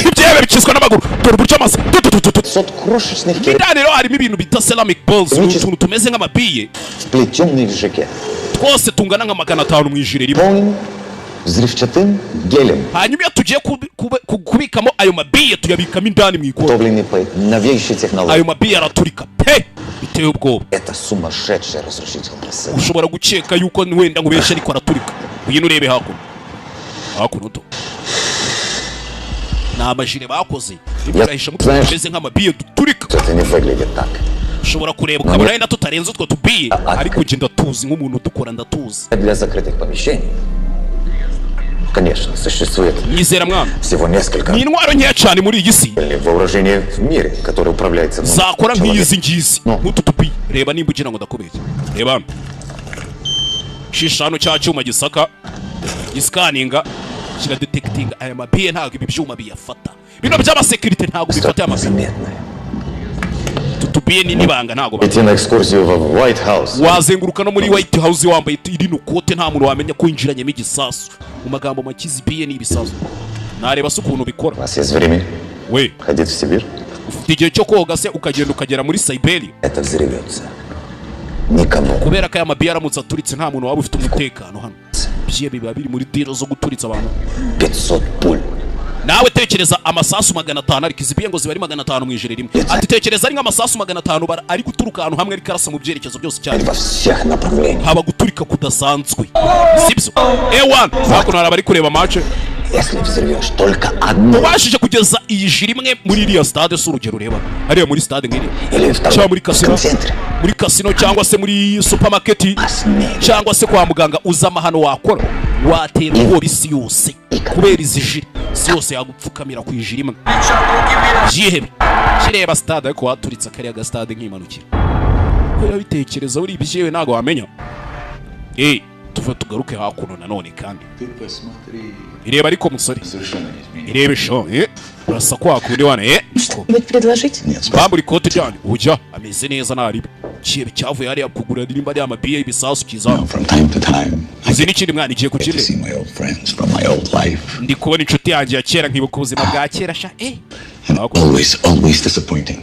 ibyebe bikizwa n'amaguru dore uburyo amaze indani rero harimo ibintu bita ceramic balls utuntu tumeze nk'amabiye twose tungana nka 500 mu ijire rimwe hanyuma iyo tugiye kubikamo ayo mabiye tuyabikamo indani mu ikoro ayo mabiye araturika pe biteye ubwoba ushobora gukeka yuko wenda nkubeshe ariko araturika uyine urebe hakuno to amajire bakoze ibirahisha mu tumeze nk'amabiye duturika ushobora kureba ukabona wenda tutarenze utwo tubiye ariko ugenda tuzi nk'umuntu dukora ndatuzi Конечно, существует всего несколько вооружений в мире, которые управляются человеком. Reba nimba ugira ngo ndakubeshya. Reba. Shishano cya cyuma gisaka giscaninga kira detecting aya mabiye ntago ibi byuma biyafata. Bino by'aba security ntago bifata amabiye. Tutubiye nibanga ntago. Iti na excursion в White House. Wazenguruka no muri White House wambaye irino kote nta muntu wamenya ko injiranye migisasu. Mu magambo makizi biye nibisasu. Nareba se ukuntu bikora. Вас есть время? We. Ходить в Сибирь? Igihe cyo koga se ukagenda ukagera muri Siberia. Это взрывется. Никому. Kubera ko aya mabiye aramutse aturitse nta muntu waba ufite umutekano hano. Biye biba biri muri dero zo guturitsa abantu. 500 пуль. Nawe tekereza amasasu 500 ariko izibiye ngo ziba ari 500 mu ijere rimwe. Ati tekereza ari nk'amasasu 500 ari guturuka ahantu hamwe ari karasa mu byerekezo byose cyane. Haba guturika kudasanzwe. Sibyo. A1 hakuno arabari kureba match. Если взорвешь только одну. Ubashije kugeza iyi jiri imwe muri iriya stade surugero reba. Hariya muri stade ngiri. Cyangwa muri casino. Muri casino cyangwa se muri supermarket cyangwa se kwa muganga uzama hano wakora. Watera uwo bisi yose. Kubera izi jiri. Si yose yagupfukamira ku ijiri imwe. Jihebe. Kireba stade ariko waturitse kariya ga stade nk'imanukira. Ko bitekereza uri ibyewe nago wamenya. Tuve tugaruke hakuno nanone kandi. Ireba ariko musore. Irebe sho, urasa kwa kundi wana Bamburi kote cyane. Ujya ameze neza naribe. Kibe cyavuye hariya kugura nimba ari amabiye ibisasu kiza. From time to time. Izi ni kindi mwana igiye kugire. Ndi kubona inshuti yanjye ya kera nkibuka ubuzima bwa kera sha. Always disappointing.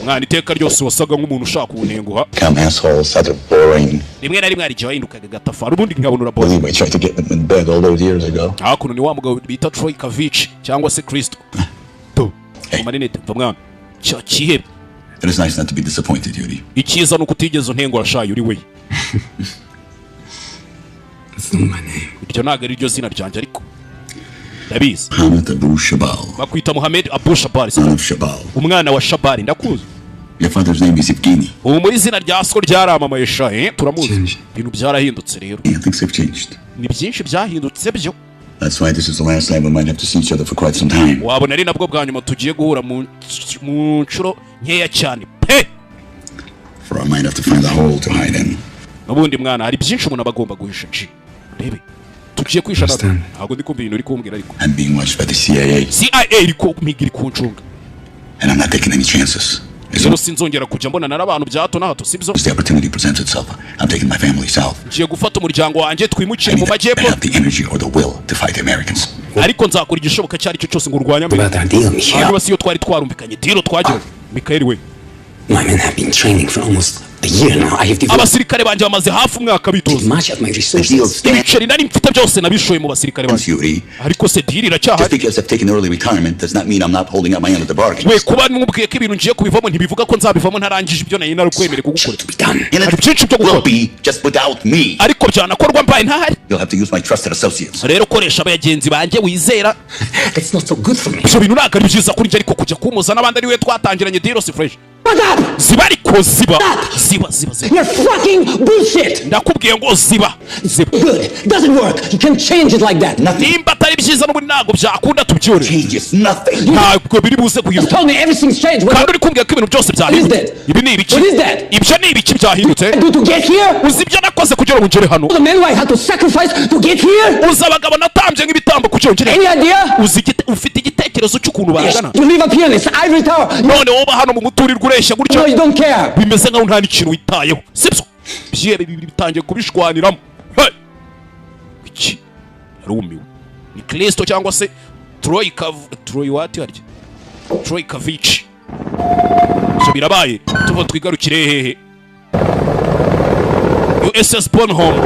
Mwana iteka ryose wasaga nk'umuntu ushaka kunenguha. Come assholes that are boring. Rimwe na rimwe arigiye wahindukaga gatafari ubundi nkabonura boss. We tried to get them in bed all those years ago. Hakuno ni wa mugabo bita Troy Kavich cyangwa se Kristo. Marinete mvamwana. Cyo kihebe. It is nice not to be disappointed, Yuri. Ikiza no kutigeze ntengo rashaye uri we. That's not my name. Iryo naga ari ryo zina ryanje ariko. Ndabizi. Mohammed Abu Shabal. Bakwita Mohammed Abu Shabal. Umwana wa Shabal ndakuzi. Your father's name is Evgeny. Muri zina rya sko ryaramamaye sha turamuzi. Ibintu byarahindutse rero. Things have changed. Ni byinshi byahindutse byo. That's why this is the last time we might have to see each other for quite some time. Wabona ari nabwo bwa nyuma tugiye guhura mu nshuro nkeya cyane. For I might have to find a hole to hide in. Nabundi mwana hari byinshi umuntu abagomba guhisha nci. Rebe. Tugiye kwishana. Ntabwo ndi kumva ibintu uri kumbwira ariko. I'm being watched by the CIA. CIA iriko migiri kuncunga. And I'm not taking any chances. Zero sinzongera kujya mbona n'abantu byato na hato sibyo. The opportunity presents itself. I'm taking my family south. Ngiye gufata umuryango wanjye twimukire mu majyepfo. I have the energy or the will to fight the Americans. Ariko nzakora igishoboka cyari cyo cyose ngo urwanya Amerika. Hanyuma siyo twari twarumvikanye diro twagira. Mikaeli we. My men have been training for almost a year now. I have developed. Abasirikare banje bamaze hafi umwaka bitoza. Much of my resources. Ibiceri nari mfite byose nabishoye mu basirikare banje. Ariko se diri iracyaha. Just because I've taken early retirement does not mean I'm not holding up my end of the bargain. We kuba numubwiye ko ibintu ngiye kubivamo ntibivuga ko nzabivamo ntarangije ibyo nari narukwemere kugukora. Hari byinshi byo gukora. Just without me. Ariko byanakorwa mbaye ntahari. You'll have to use my trusted associates. Rero koresha abagenzi banje wizera. It's not so good for me. Ibyo bintu ntabwo ari byiza kuri njye ariko kujya kumuza n'abandi ari we twatangiranye diro si fresh. Ziba ariko ziba. You're fucking bullshit. Ndakubwiye ngo ziba. Good. Doesn't work. You can change it like that. Nimba atari byiza n'ubundi ntabwo byakunda tubyore. Changes nothing. Ntabwo biri buze kuyiruka. Tell me everything's changed. Kandi uri kumbwira ko ibintu byose byahindutse. Ibi ni ibiki? What is that? Ibyo ni ibiki byahindutse? I do to get here? Uzi ibyo nakoze kugira ngo ngere hano? The men I had to sacrifice to get here? Uzi abagabo natambye nk'ibitambo kugira ngo ngere. Any idea? Uzi ufite igitekerezo cy'ukuntu bangana? You live up here in this ivory tower. None woba hano mu muturirwa ureshya gutya. No, you don't care. Bimeze nkaho nta n'ikintu witayeho. Sibyo? Biye bibiri bitangiye kubishwaniramo. Iki? Rumiwe. Ni Kristo cyangwa se Troy what arya? Troy Kavich. So birabaye. Tuva twigarukire hehe. USS Bonhomme.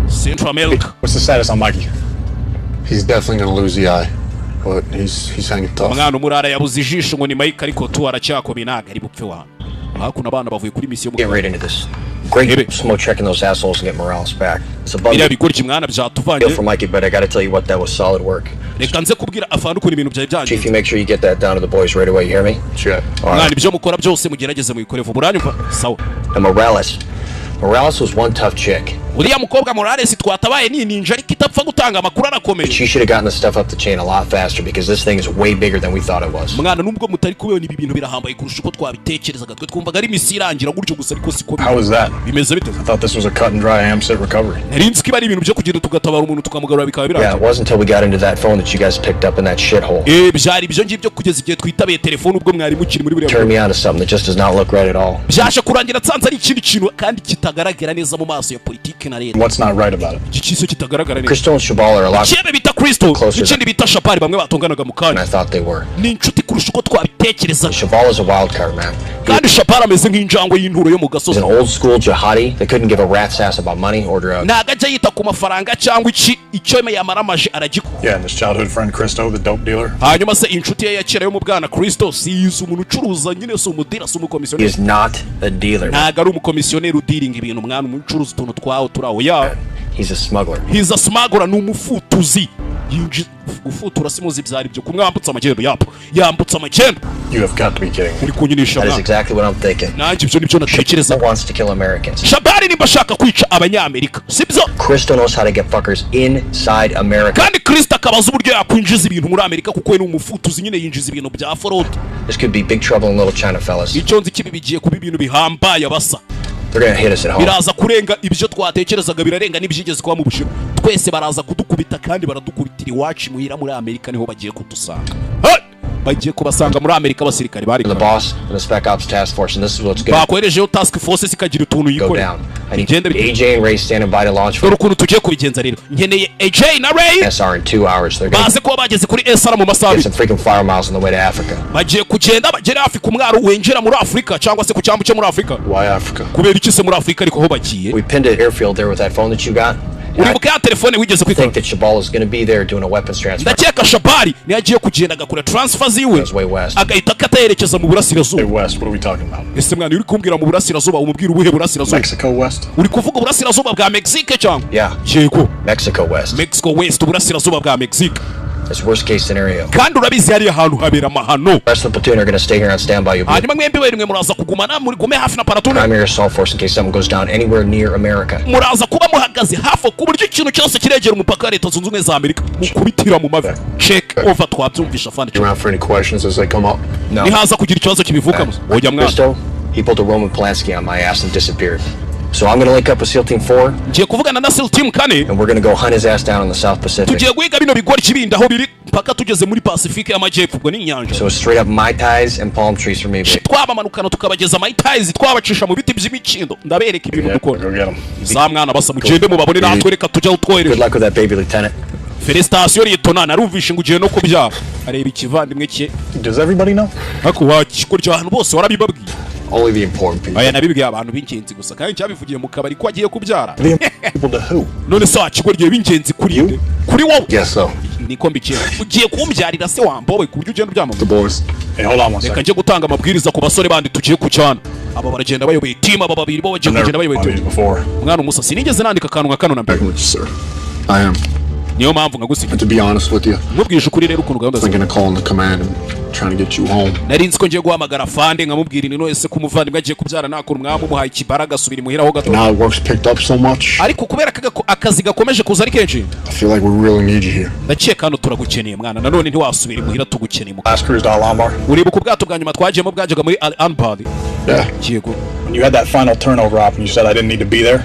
Central America. What's the status on Mikey? He's definitely going to lose the eye, but he's hanging tough. Mwana umurara yabuze ijisho ngo ni Mike ariko tu aracyakomeye naga ari bupfe wa. Hakuna abana bavuye kuri mission. Get right into this. Great smoke checking those assholes and get Morales back. It's a bundle deal for Mikey, but I gotta tell you what, that was solid work. Chief, you make sure you get that down to the boys right away, you hear me? Sure. Alright. And Morales was one tough chick. She should have gotten the stuff up the chain a lot faster because this thing is way bigger than we thought it was. How was that? I thought this was a cut and dry AMSIT recovery. Yeah, it wasn't until we got into that phone that you guys picked up in that shithole. Turned me on to something that just does not look right at all. What's not right about it? Crystal and Shabal are a lot closer than I thought they were. Shabal is a wild card, man. He's an old school jihadi that couldn't give a rat's ass about money or drugs. Yeah, and his childhood friend Christo, the dope dealer. He is not a dealer. He's a smuggler. He's a smuggler, n'umufutuzi. Gufutura simuzi byari byo kumwambutsa amagendo yambutsa amagendo. You have got to be kidding me. That is exactly what I'm thinking. Shabari wants to kill Americans. Shabari nimba ashaka kwica abanyamerika. Sibyo? Christo knows how to get fuckers inside America. Kandi Kristo akabaza uburyo yakwinjiza ibintu muri Amerika kuko ni umufutuzi nyine yinjiza ibintu bya fraud. This could be big trouble in Little China, fellas. Icyo nzi kibi bigiye kuba ibintu bihambaye abasa. They're gonna hit us at home. Biraza kurenga ibyo twatekerezaga birarenga n'ibyigeze kwa mu Bushinwa. Twese baraza kudukubita kandi baradukubitira iwacu muhira muri Amerika niho bagiye kudusanga. Bagiye kubasanga muri Amerika abasirikare bari the boss and the spec ops task force, and this is what's good. Bakoherejeho task force sikagira utuntu yikore. I need AJ and Ray standing by to launch. Urukuntu tugiye kubigenza rero. Nkeneye AJ na Ray. SR in 2 hours. They're going. Baze ko bageze kuri SR mu masaha. Some freaking fire miles on the way to Africa. Bagiye kugenda bagera hafi ku mwaro wenjera muri Afrika cyangwa se ku cyambu cyo muri Afrika. Why Africa? Kubera iki se muri Afrika ariko ho bagiye? We pinned it airfield there with that phone that you got. Uribuka telefone wigeze kwikora. I think that Shabal is going to be there doing a weapons transfer. Ndakeka Shabari ni agiye kugenda agakora transfer ziwe. Agahita akaterekeza mu burasirazuba. West, what are we talking about? Ese mwana uri kumbwira mu burasirazuba umubwira ubuhe burasirazuba? Mexico West. Uri kuvuga burasirazuba bwa Mexique cyangwa? Yeah. Yego. Mexico West. Mexico West burasirazuba bwa Mexique. That's worst case scenario. Kandi urabizi hari ahantu habera mahano. The rest of the platoon are going to stay here on standby. Hanyuma mwembi werimwe muraza kugumana muri gume hafi na platoon. Primary assault force in case something goes down anywhere near America. Muraza kuba muhagaze hafi ku buryo ikintu cyose kiregera umupaka Leta Zunze Ubumwe za Amerika mukubitira mu mavi. Check over twabyumvisha fandi. You around for any questions as they come up? No. Nihaza kugira ikibazo kibivukamo. Oya mwana. Christo, he pulled a Roman Polanski on my ass and disappeared. So I'm going to link up with SEAL Team 4. Ngiye kuvugana na SEAL Team 4. And we're going to go hunt his ass down in the South Pacific. Tugiye guhiga bino bigori kibinda aho biri mpaka tugeze muri Pacific y'amajyepfo ubwo ni inyanja. So straight up Mai Tais and palm trees for me. Twabamanukana tukabageza Mai Tais twabacisha mu biti by'imikindo ndabereka ibintu dukora. Za mwana basa mugende mubabone natwe reka tujya utwohereje. Good luck with that baby lieutenant. Felicitation Lieutenant narumvishe ngugiye no kubyara. Areba ikivandimwe cye. Does everybody know? Hako wakikurya abantu bose warabibabwiye. Only the important people. Aya nabibwiye abantu b'ingenzi gusa kandi cyabivugiye mu kabari ko agiye kubyara. People to who? None so akigorye b'ingenzi kuri kuri wowe. Yes so. Niko mbikira. Ugiye kumbyarira se wambowe ku buryo ugenda ubyama. The boys. Hey, hold on one second. Reka nje gutanga amabwiriza ku basore bandi tugiye kucyana. Aba baragenda bayoboye team aba babiri bo bagiye kugenda bayoboye team. Mwana umusa sinigeze nandika kantu nka kano na mbere. Sir. I am. Niyo mpamvu ngagusiga. To be honest with you. Mubwije ukuri rero ukuntu gahunda I'm gonna call in the command and trying to get you home. Narinzi ko ngiye guhamagara fande nkamubwira ni none se kumuvandimwe agiye kubyara nakora umwami umuhaye ikibaraga asubira imuhira ho gato. Now work's picked up so much. Ariko kubera akazi gakomeje kuza ari kenshi. I feel like we really need you here. Ndakeka hano turagukeneye mwana nanone ntiwasubira imuhira tugukeneye mu. Last cruise to Al-Anbar. Uribuka ubwato bwa nyuma twagiyemo bwajaga muri Al-Anbar. Yeah. Yego. When you had that final turnover op and you said I didn't need to be there.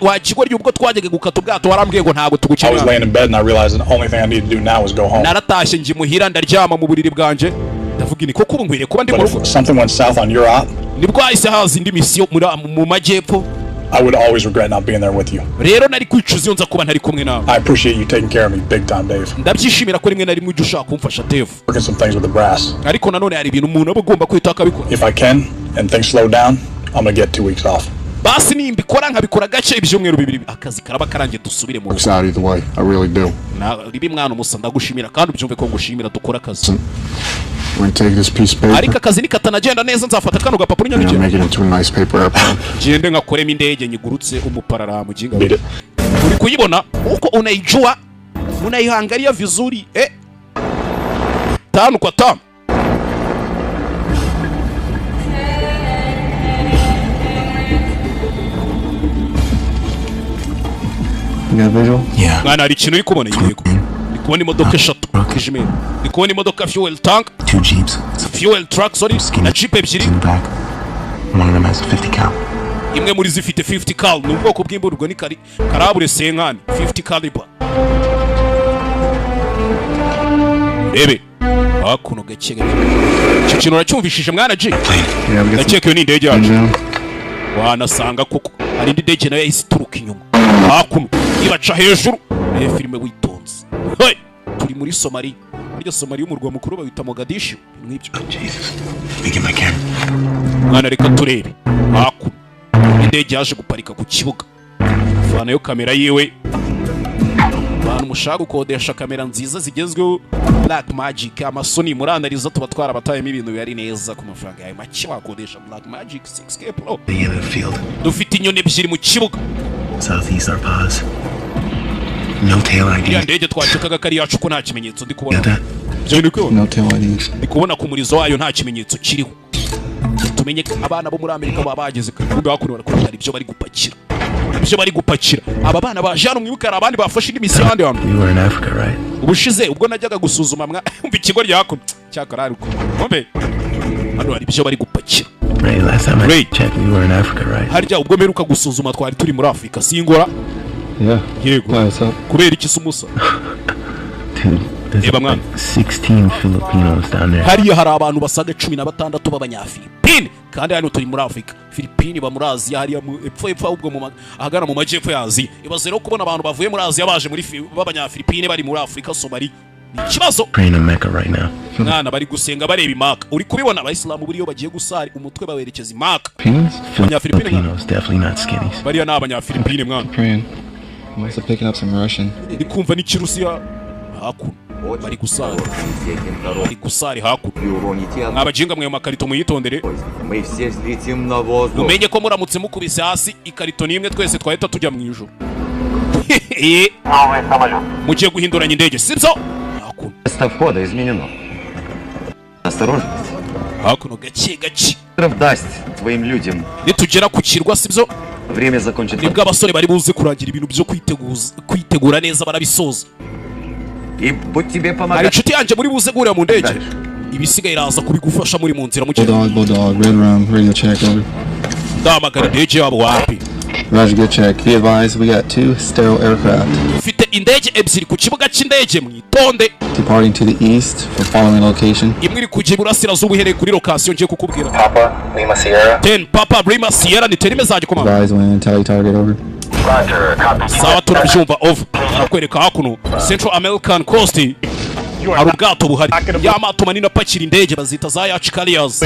Wakigorye ubwo twajyaga gukata ubwato warambwiye ngo ntago tugukeneye. I was laying in bed and I realized the only thing I needed to do now was go home. Naratashye ngi muhira ndaryama mu buriri bwanje. Ndavuga ni koko ngwire kuba ndi mu rugo. Something went south on your op. Nibwo ahise haza indi misiyo mu majyepfo. I would always regret not being there with you. Rero nari kwicuza iyo nza kuba ntari kumwe nawe. I appreciate you taking care of me big time, Dave. Ndabyishimira ko rimwe na rimwe ujya ushaka kumfasha Dave. Working some things with the brass. Ariko nanone hari ibintu umuntu aba agomba kwita akabikora. If I can and things slow down, I'm gonna get 2 weeks off. basi nimbikora nkabikora gake ibyumweru bibiri akazi karaba karangiye dusubire mu Works out either way. I really do. na ribi mwana umusa ndagushimira kandi ubyumve ko ngushimira dukora akazi. We're gonna take this piece of paper. Ariko akazi nikatanagenda neza nzafata kano gapapuro nyandike. Make it into a nice paper airplane. Gende ngakoremo indege nyigurutse umuparara mu ginga. Uri kuyibona uko unaijua unaihangalia vizuri tano kwa tano. You got a visual? Yeah. Mwana ari kintu uri kubona yego. Ndi kubona imodoka eshatu kijimene. Ndi kubona imodoka fuel tank. 2 jeeps. Fuel truck sorry. Na jeep ebyiri. One of them has a 50 cal. Imwe muri zifite 50 cal. Ni ubwoko bw'imburwa ni karabure senkani 50 caliber. Ebe. Hakuno gake gake. Iki kintu uracyumvishije mwana G? Gake ni indege yacu. Wanasanga kuko hari indi ndege nayo yahise inyuma. Hakuno ibaca hejuru. Nayo filime witonze. Hey! Turi muri Somalia. Muri Somalia umurwa mukuru bawita Mogadishu. Mwibyo. Begin my camera. Mwana reka turebe. Hakuno indege yaje guparika ku kibuga. Fana yo kamera yiwe. Abantu mushaka gukodesha kamera nziza zigezweho Black Magic amasoni muri analiza tuba twarabatayemo ibintu yari neza ku mafaranga yawe make wakodesha Black Magic 6K Pro. Dufite inyoni ebyiri mu kibuga. Southeast our paws. No tail ID. Ya ndege twacekaga kari yacu ko nta kimenyetso ndi kubona. No tail ID. Ndi kubona ku murizo wayo nta kimenyetso kiriho. Tumenye abana bo muri Amerika babageze kandi bakunura ko hari ibyo bari gupakira. Ibyo bari gupakira aba bana baje hano mwibukara abandi bafashe n'imisi handi hano. You were in Africa, right? Ubushize ubwo najyaga gusuzuma umva ikigo ryako cyakora ariko mombe hano hari ibyo bari gupakira. Ray, last time I checked, you were in Africa, right? Harya ubwo meruka gusuzuma twari turi muri Afrika singora. Yeah. Yego. Kubera iki sumusa? There's like 16 Filipinos down there. Hariya hari abantu basaga 16 b'abanyafilipine kandi hano turi muri Afrika. Filipine ba muri Aziya hariya epfo ubwo mu ahagana mu majyepfo ya Aziya. Ibaze rero kubona abantu bavuye muri Aziya baje muri b'abanyafilipine bari muri Afrika Somalia. Ikibazo. Praying in Mecca right now. Nana bari gusenga bareba imaka. Uri kubibona abayisilamu buriyo bagiye gusari umutwe bawerekeza imaka. Filipinos definitely not skinnies. Bariya na abanyafilipine mwana. Praying. Must have picked up some Russian. Ndi kumva ni Kirusiya hakuno. Bari gusari. Bari gusari hakuno. Nk'abajinga mwe makarito muyitondere. Umenye ko muramutse mukubise hasi ikarito nimwe twese twahita tujya mu ijuru. Mugiye guhinduranya indege sibyo? Место входа изменено. Осторожность. Hakuno gake gake. Даст твоим людям. Nitugera ku kirwa sibyo? Время закончится. Nibwo abasore bari buze kurangira ibintu byo kwitegura neza barabisoza. И будь тебе помогать. Ari inshuti yanjye muri buze gurira mu ndege. Ibisigaye iraza kubigufasha muri mu nzira muke. Bulldog, red rum, radio check over. Ndamagara indege yabo wapi? Roger, good check. Be advised, we got 2 sterile aircraft. Ufite indege ebyiri ku kibuga cy'indege mwitonde. Departing to the east for following location. Imwe iri kujya iburasirazuba uhereye kuri location ngiye kukubwira. Papa, Lima Sierra. 10 Papa Lima Sierra ni terime zaje koma. Advise when tally target over. Roger, copy. Sawa turabyumva over. Arakwereka hakuno Central American Coast. Hari ubwato buhari. Ya mato manini apakira indege bazita za yacht carriers.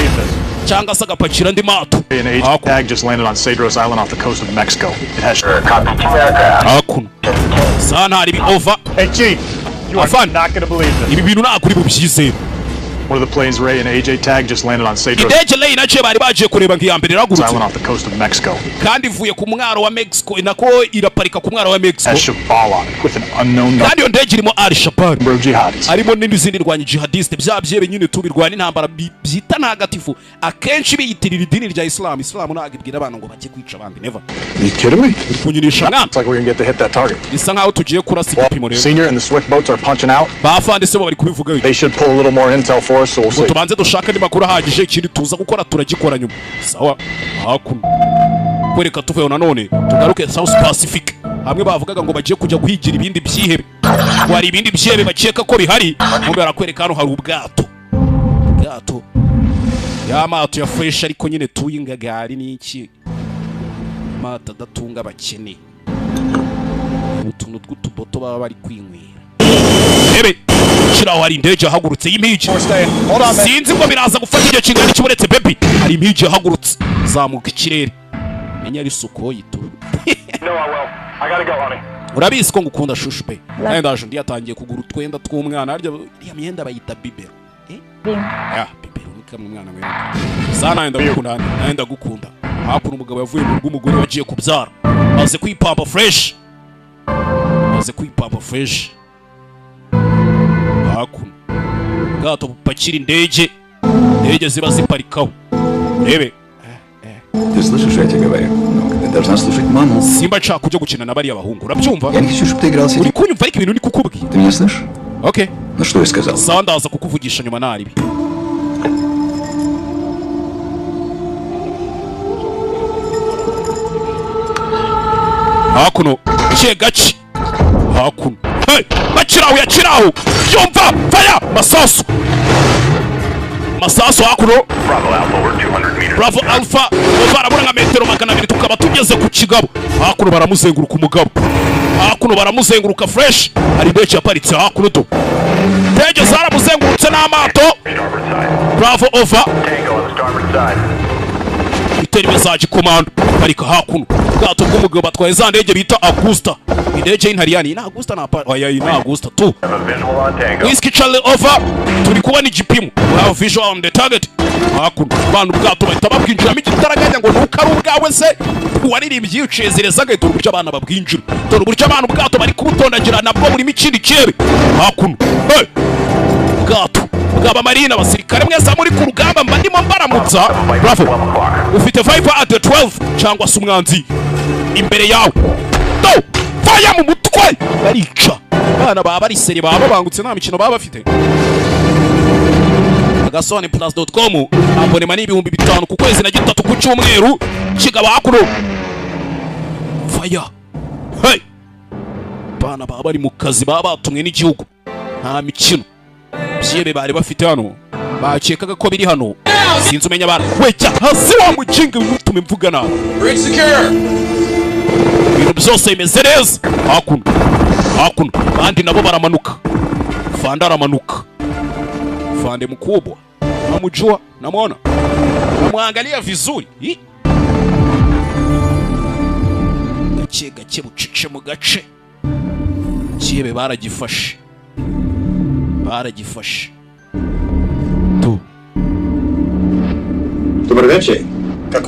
Cyangwa se agapakira andi mato. An agent tag just landed on Cedros Island off the coast of Mexico. It has copy 2 aircraft. Hakuno. Sana hari bi over. Hey Chief, you are not going to believe this. Ibi bintu nakuri bubyizera. One of the planes Ray and AJ tag just landed on Cedros Indege Ray na Che bari baje kureba nk'iyambere iragurutse. Island off the coast of Mexico. Kandi ivuye ku mwaro wa Mexico inako iraparika ku mwaro wa Mexico. Al-Shabaab on it with an unknown. Kandi iyo ndege irimo Al-Shabaab. Bro jihadis. Harimo n'izindi rwanya jihadiste byabyebe nyine tubirwana intambara byita ntagatifu. Akenshi biyitirira idini rya Islam. Islam ntabwo ibwira abantu ngo bajye kwica abandi never. You kidding me? Kunyinisha mwana. It's like we're going to get to hit that target. Bisa nkaho tugiye kurasa igipimo rero. Senior and the Swift boats are punching out. Bafandise bo bari kubivuga. They should pull a little more intel for us so we'll see. Tubanze dushaka ni makuru ahagije ikindi tuza gukora turagikora nyuma. Sawa. Hakuno. Kwereka tuveyo nanone tugaruke South Pacific. Hamwe bavugaga ngo bagiye kujya guhigira ibindi byihebe. Wari ibindi byihebe bakeka ko bihari. Mumbe barakwereka hano hari ubwato. Ubwato. Ya mato ya fresh ariko nyine tuyingagari n'iki. Mata datunga bakene. Utuntu tw'utuboto baba bari kwinywera. Ebe shiraho hari indege yahagurutse y'imiji. Sinzi ngo biraza gufata igihe kingana cy'uburetse baby. Hari imiji yahagurutse zamuka ikirere. Inyari suko yitu. No, I will. I gotta go, honey. Urabizi ko ngukunda shushu pe. Ndaje ndi yatangiye kugura utwenda tw'umwana harya ya myenda bayita bibero. Ya bibero ni kamwe umwana we. Sana ndagukunda, ndagukunda. Hakuno umugabo yavuye mu rugo umugore wagiye kubyara. Maze kwipapa fresh. Hakuno. Gato pakira indege. Indege ziba ziparikaho. Rebe. Ты слышишь, я тебе говорю? Ты должна слушать маму. Simba nshaka kujya gukina na bariya bahungu. Urabyumva? Я не хочу, чтобы ты играл с этим. Uri kunyumva ariko ibintu ni kukubwiye. Ты меня слышишь? Okay. Ну что я сказал? Sawa ndaza kukuvugisha nyuma naribi. Hakuno. Gachi. Hakuno. Hey! Yakiraho. Yumva! Fire! Masasu hakuno. Bravo Alpha, we're 200 meters. Bravo Alpha. Barabura nka metero 200 tukaba tugeze ku kigabo. Hakuno baramuzenguruka umugabo. Hakuno baramuzenguruka fresh. Hari ndege yaparitse hakuno to. Ndege zaramuzengurutse n'amato. Bravo over. Tango on the starboard side. Iteri message command. Parika hakuno. Gato bw'umugabo batwaye za ndege bita Augusta. Indege y'intariyani ina Augusta na oya ina Augusta tu. Whiskey Charlie over. Turi kubona igipimo. We have visual on the target. Hakuno bantu bwato bahita babwinjiramo igitaraganya ngo nuko ari ubwawe se. Waririmbye ucezereza gato uburyo abana babwinjira. Dore uburyo abantu bwato bari kubutondagira nabwo burimo ikindi kirebe. Hakuno. Hey! Gato bwaba marina abasirikare mwese muri ku rugamba mbandimo mbaramutsa. Bravo. Ufite Viper at the 12 cyangwa se umwanzi imbere yawe. Do! Fire mu mutwe! Barica. Bana baba bari seri baba bangutse nta mikino baba bafite. AGASOBANUYE+.com abonema ni 5,000 ku kwezi na 3 ku cyumweru kigaba hakuno. Fire. Hey! Bana baba bari mu kazi baba batumwe n'igihugu. Nta mikino. Byebe bari bafite hano. Bakekaga ko biri hano. Sinzi umenya bana. Weja hasi wa mujinga mutume mvuga nawe. Bridge secure. Ibintu byose bimeze neza. Hakuno. Bandi nabo baramanuka. Fanda aramanuka. Fande mkubwa. Namujua, namwona. Namwangalia vizuri. Gake bucece mu gace. Kibe baragifashe. Tu. Добрый вечер.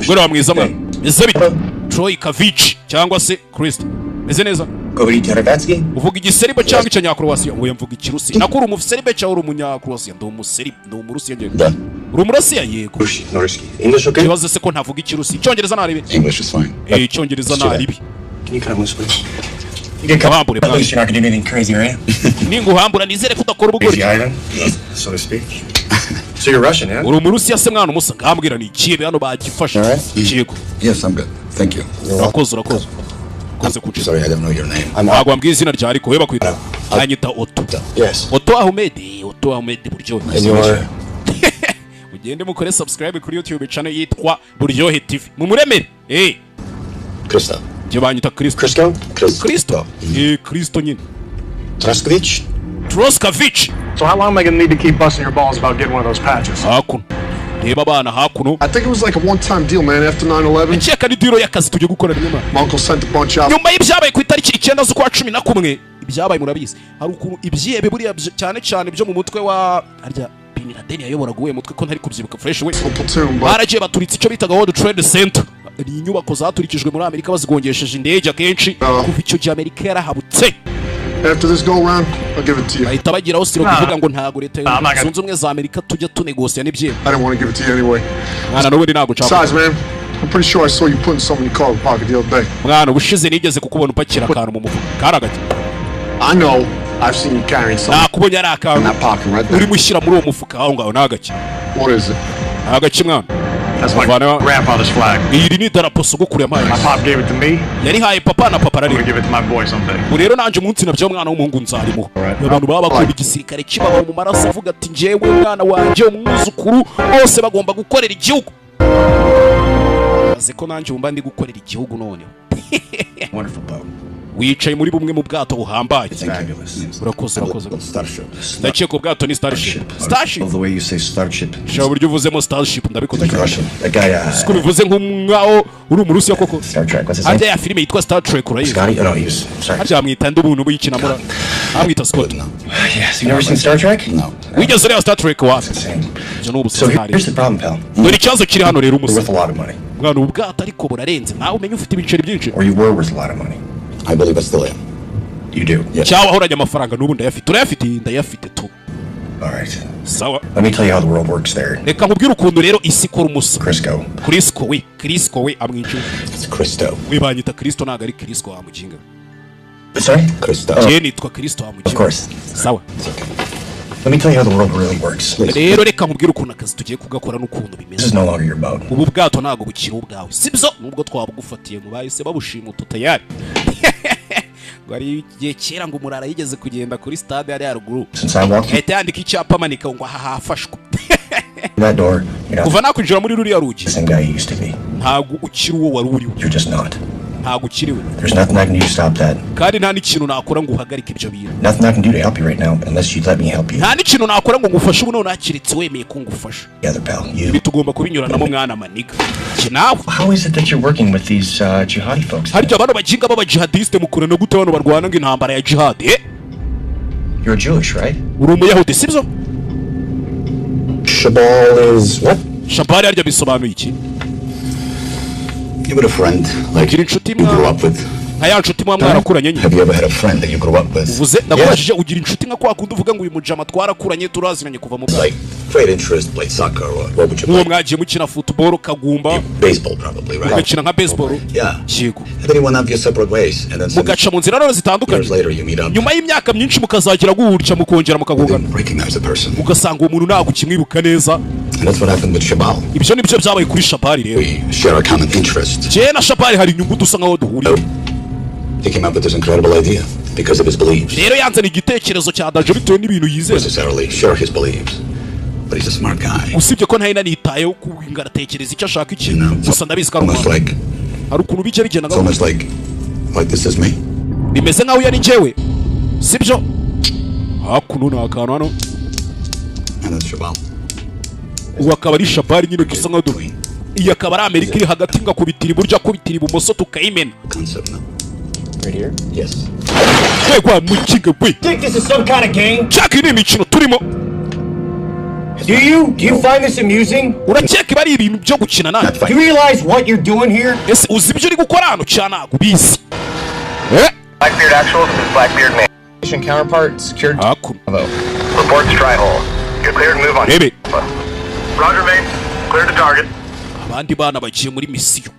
Ngora mwiza mwana. Meze bite? Troy Kavic cyangwa se Christ. Meze neza? Говорите рогатский? Uvuga igiseribe cyangwa icyanyakroasia? Oya mvuga ikirusi. Nakuru umufiseribe cyangwa umunyakroasia? Ndo umuseribe, ndo umurusiya ngiye. Да. Uri umurusiya yego. Русский. English okay? Kibazo se ko ntavuga ikirusi. Icyongereza naribi. English is fine. Icyongereza naribi. Can you come with me? Kabambure At least you're not gonna do anything crazy, right? Ninguhambura nizere ko udakora ubugori. So to speak. So you're Russian, yeah? Uri umurusiya se mwana umusa ngambwira ni kibe hano bagifashe. Yego. Yes, I'm good. Thank you. Urakoze. Sorry, I don't know your name. Ntabwo ambwiye izina rya ariko weba kwita. Anyita Otto. Yes. Otto Ahmed buryoshye. Ugende mukore subscribe kuri YouTube channel yitwa Buryohe TV. Mumuremere. Kristo. Je banyita Kristo. Kristo nyine. Troskavich. So how long am I gonna need to keep busting your balls about getting one of those patches? Hakuno. Reba bana hakuno. I think it was like a one-time deal, man, after 9/11. Cheka ni deal y'akazi tujye gukora rimwe. My uncle sent a bunch out. Nyuma y'ibyabaye ku itariki 9 z'ukwa 11 ibyabaye murabizi. Hari ukuntu ibyebe buriya cyane byo mu mutwe wa arya Bin Laden yayoboraga uwe mutwe ko ntari kubyibuka fresh we. Baragiye baturitse icyo bitaga World Trade Center. Ni inyubako zaturikijwe muri Amerika bazigongesheje indege akenshi kuva icyo gihe Amerika yarahabutse. After this go round, I'll give it to you. Bahita bagiraho siro kuvuga ngo ntago leta zunze ubumwe za Amerika tujya tunegosia n'ibyema. I don't want to give it to you anyway. Mwana n'ubundi ntago nshaka. Besides, man, I'm pretty sure I saw you putting something in your car pocket the other day. Mwana ubushize nigeze kukubona upakira akantu mu mufuka. Karagati. I know. I've seen you carrying something. Nakubonye ari akantu. That pocket right there. Uri mushyira muri uwo mufuka aho ngaho nagaki. What is it? Nagaki mwana. That's my grandfather's flag. Iri ni darapo sogokuru yamaye. My pop gave it to me. Yari haye papa na papa rari. I'm gonna give it to my boy someday. Rero nanje umunsi nabyo mwana w'umuhungu nzarimo. Abantu baba bakunda igisirikare kibaba mu maraso avuga ati njewe mwana wanje umwuzukuru bose bagomba gukorera igihugu. Aze ko nanje umba ndi gukorera igihugu none. Wonderful, Bob. wicaye muri bumwe mu bwato buhambaye. Urakoze. Ndakeka ko ubwato ni Starship. The way you say Starship. Shaka buryo uvuzemo Starship ndabikunda. Siko bivuze nk'umwao uri mu Rusiya koko. Hajya ya filime yitwa Star Trek urayizi. Hajya amwita ndubuntu buyikina mura. Amwita Scott. Yes, you never seen Star Trek? No. Wigeze ureba Star Trek wa? So here's the problem, pal. Dore ikibazo kiri hano rero Worth a lot of money. Mwana ubwato ariko burarenze. Nawe umenye ufite ibiceri byinshi. Or you were worth a lot of money. I believe I still am. You do? Yes. Cyawa ahoranye amafaranga n'ubu ndayafite. Urayafite? Ndayafite tu. All right. Sawa. Let me tell you how the world works there. Reka nkubwire ukuntu rero isi ikora umusa. Crisco we amwinshi. It's Cristo. Wibanyita Kristo ntago ari Kristo wa muginga. Sorry? Cristo. Je nitwa Kristo wa muginga. Of course. Sawa. Let me tell you how the world really works. Rero reka nkubwire ukuntu akazi tugiye kugakora n'ukuntu bimeze. This is no longer your boat. Ubu bwato ntago bukiri ubwawe. Sibyo nubwo twabugufatiye mu bahise babushima tutayari. Gwari igihe kera ngo umurara yigeze kugenda kuri stade yari yaruguru. Ahita yandika icyapa amanika ngo aha hafashwe. That door, kuva nakwinjira muri ruriya rugi. The same guy you used to be. Ntago ukiri uwo wari uriwe. You're just not. Ntago ukiriwe. There's nothing I can do to stop that. Kandi nta n'ikintu nakora ngo uhagarike ibyo bintu. Nothing I can do to help you right now unless you let me help you. Nta n'ikintu nakora ngo ngufashe ubu none nakiritse wemeye ko ngufasha. Together, pal. Ibi tugomba kubinyuranamo mwana maniga. Kinawe. How is it that you're working with these jihadi folks? Harya abantu baginga baba jihadiste mukorana gute abantu barwana ngo intambara ya jihad? You're Jewish, right? Uri umuyahudi sibyo? Shabal is what? Shabal harya bisobanuye iki? You had a friend like you grew up with. Aya nshuti mwa mwarakuranye nyine. Have you ever had a friend that you grew up with? Uvuze nakubajije ugira inshuti nka kwa kundi uvuga ngo uyu mujama twarakuranye turazinanye kuva mu bwa. Like great interest, played soccer or what would you play? Uwo mwagiye mukina football kagumba. Baseball probably, right? Mukina nka baseball. Yeah. Yego. And then you went out your separate ways and then mugaca mu nzira rero zitandukanye. Years later you meet up. Nyuma y'imyaka myinshi mukazagira guhurira mukongera mukagugana. Recognize the person. Ugasanga uwo muntu ntago kimwibuka neza. And that's what happened with Shabal. Ibyo nibyo byabaye kuri Shabal rero. We share a common interest. Je na Shabal hari inyungu dusa nkaho duhuriye. He came up with this incredible idea because of his beliefs. Rero yanzana igitekerezo cya daje bitewe n'ibintu yizeye. Necessarily share his beliefs. But he's a smart guy. Usibye ko ntahina nitayeho kuwinga aratekereza icyo ashaka iki. Gusa ndabizi ko like hari ukuntu bijya bigenda ngaho. Almost like this is me. Bimeze nkaho yari njyewe. Sibyo? Hakuno nakana hano. And that's Shabal. Uwa akaba ari Shabal nyine dusa nkaho duhuriye. Iyi akaba ari Amerika iri hagati ngakubitira iburyo akubitira ibumoso tukayimena. Right here? Yes. Hey, mukiga bwe. Think this is some kind of game? Chaka ni imikino turimo. Do you find this amusing? Urakeka bari ibintu byo gukina nawe. Do you realize what you're doing here? Ese uzi ibyo uri gukora hano cyana gubizi. Blackbeard actual, this is Blackbeard man. Mission counterpart secured. Bravo. Report strike hole. You're cleared to move on. Baby. Roger, mate. Clear to target. Abandi bana bagiye muri misiyo.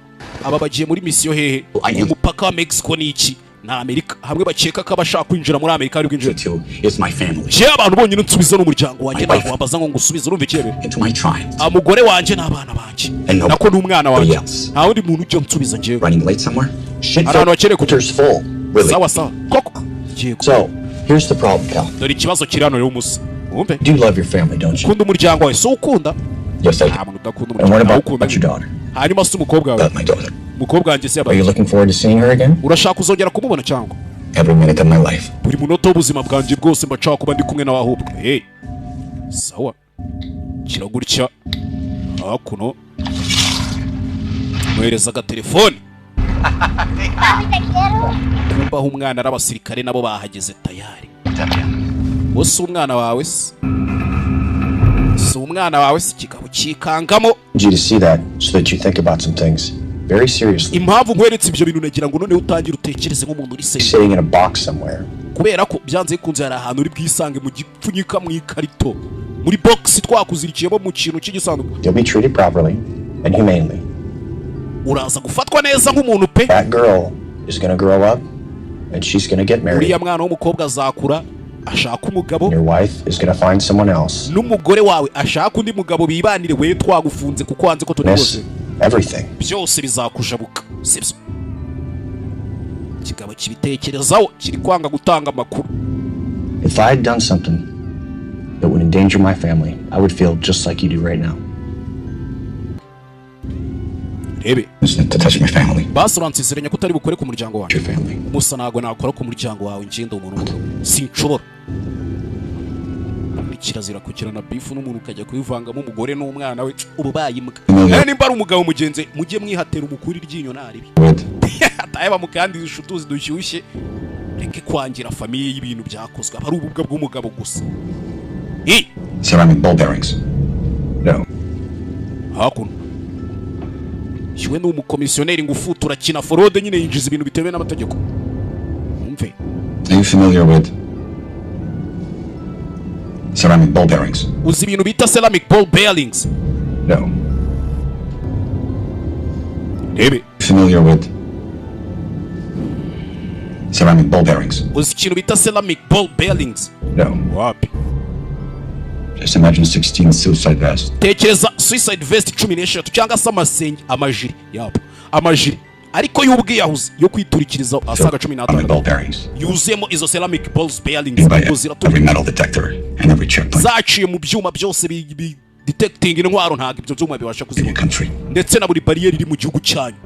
Aba bagiye muri misiyo hehe? Umupaka wa Mexico ni iki? Na Amerika hamwe bakeka ko abashaka kwinjira muri Amerika ari kwinjira. It's my family. Je abantu bonyine nsubiza n'umuryango wanjye ntabwo wambaza ngo ngusubize urumva ikirebe. Into my tribe. Amugore wanjye n'abana banjye. Nako n'umwana wanjye. Nta wundi muntu ujya nsubiza njyewe. Running late somewhere? Abantu bakere ku full. Really? Sawa sawa. Koko. So, here's the problem, pal. Dore ikibazo kiri hano rero umusa. Wumve. Do you love your family, don't you? Ukunda umuryango wawe, so ukunda? Yes, I do. And what about your daughter? Hanyuma se umukobwa wawe. My daughter. Umukobwa wanjye se Are you looking forward to seeing her again? Urashaka kuzongera kumubona cyangwa? Every minute of my life. Buri munota w'ubuzima bwanjye bwose mbashaka kuba ndi kumwe nawe ahubwo. Hey. Sawa. Kiragurya. Hakuno. Mwereza agatelefone. Kumbaho umwana arabasirikare nabo bahageze tayari. Wose umwana wawe se. So umwana wawe se kigabo kikangamo. You to see that so that you think about some things very seriously. Impamvu nkweretse ibyo bintu nagira ngo none utangira utekereze nk'umuntu uri safe. Sitting in a box somewhere. Kubera ko byanze kunze hari ahantu uri bwisange mu gipfunyika mu ikarito. Muri box twakuzirikiyemo mu kintu cy'igisanduku. You'll be treated properly and humanely. Uraza gufatwa neza nk'umuntu pe. That girl is going to grow up and she's going to get married. Uriya mwana w'umukobwa azakura ashaka umugabo. Your wife is going to find someone else. N'umugore wawe ashaka undi mugabo bibanire we twagufunze kuko wanze ko turi bose. Everything. Byose bizakujabuka. Sibyo. Kigabo kibitekerezaho kiri kwanga gutanga amakuru. If I had done something that would endanger my family, I would feel just like you do right now. rebe to touch my family. basuransizeranya ko utari bukore ku muryango wawe musa ntago nakora ku muryango wawe ngenda umuntu sinshobora kirazira kugirana bifu n'umuntu ukajya kuyivangamo umugore n'umwana we ububaye imbwa nimba ari umugabo mugenze mujye mwihatera umukuri ryinyo naribi atayeba mukandi inshutuzi dushyushye reke kwangira famiye y'ibintu byakozwe ari ububwa bw'umugabo gusa ceramic ball bearings. No. hakuno shiwe ni umukomisiyoneri ngufutura kina forode nyine yinjiza ibintu bitewe n'amategeko umve. Are you familiar with ceramic ball bearings? Uzi ibintu bita ceramic ball bearings? No. Rebe. Familiar with ceramic ball bearings? Uzi ikintu bita ceramic ball bearings? No. Wapi? Just imagine 16 suicide vests. Tekereza suicide vest 16 cyangwa se amasenge amajiri yabo amajiri ariko y'ubwiyahuzi yo kwiturikiriza asaga 15 yuzemo izo ceramic balls bearings every metal detector and every checkpoint. Zaciye mu byuma byose bi detecting intwaro ntago ibyo byuma bibasha kuzibona ndetse na buri barrier iri mu gihugu cyanyu.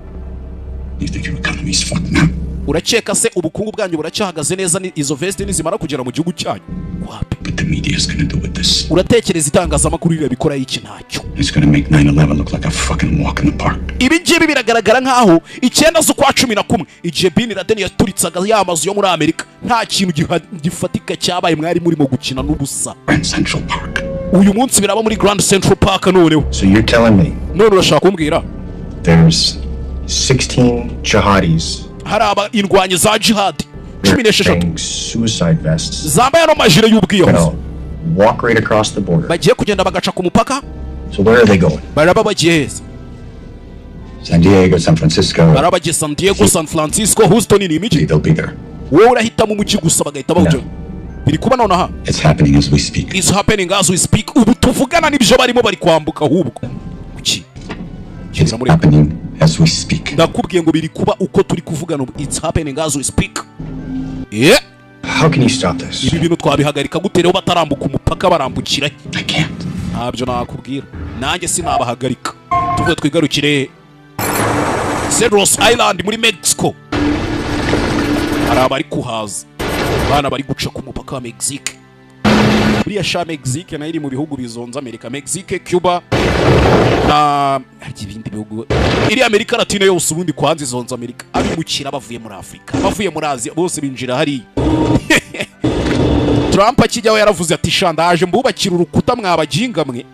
You think your economy is fucked now? Urakeka se ubukungu bwanyu buracyahagaze neza izo vest nizimara kugera mu gihugu cyanyu? Wapi? But the media is going to do with this. Uratekereza itangazamakuru rire bikora iki ntacyo? It's going to make 9/11 look like a fucking walk in the park. Ibi ngibi biragaragara nkaho 9 z'ukwa 11 igihe Bin Laden yaturitsaga y'amazu yo muri Amerika nta kintu gifatika cyabaye mwari muri mu gukina n'ubusa. Grand Central Park. Uyu munsi biraba muri Grand Central Park noneho. So you're telling me? None urashaka kumbwira? There's 16 jihadis. Haraba indwanyi za jihad. 16 suicide vests. Zambaye no majire y'ubwiyahuzi. Walk right across the border. Bagiye kugenda bagaca ku mupaka. So where are they going? Baraba bagiye heza. San Diego, San Francisco. Baraba bagiye San Diego, San Francisco, Houston ni imiji. They'll be there. Wowe urahita mu muki gusa bagahita bawujya. Biri kuba nonaha. It's happening as we speak. It's happening as we speak. Ubu tuvugana nibyo barimo bari kwambuka ahubwo. Kuki? It's happening as we speak. Ndakubwiye ngo biri kuba uko turi kuvugana ubu. It's happening as we speak. Yeah. How can you stop this? Ibi bintu twabihagarika gute rero batarambuka umupaka barambukira? I can't. Ntabyo nakubwira. Nanjye sinabahagarika. Tuvuye twigarukire Cedros Island muri Mexico. Hari abari kuhaza. Bana bari guca ku mupaka wa Mexique. Buriya sha Mexique nayo iri mu bihugu bizonza Amerika. Mexique, Cuba na ibindi bihugu. Iri Amerika Latine yose ubundi kwanza izonza Amerika. Abimukira bavuye muri Afrika, bavuye muri Asia bose binjira hari. Trump akijyaho yaravuze ati shandaje mbubakira urukuta mwabaginga mwe.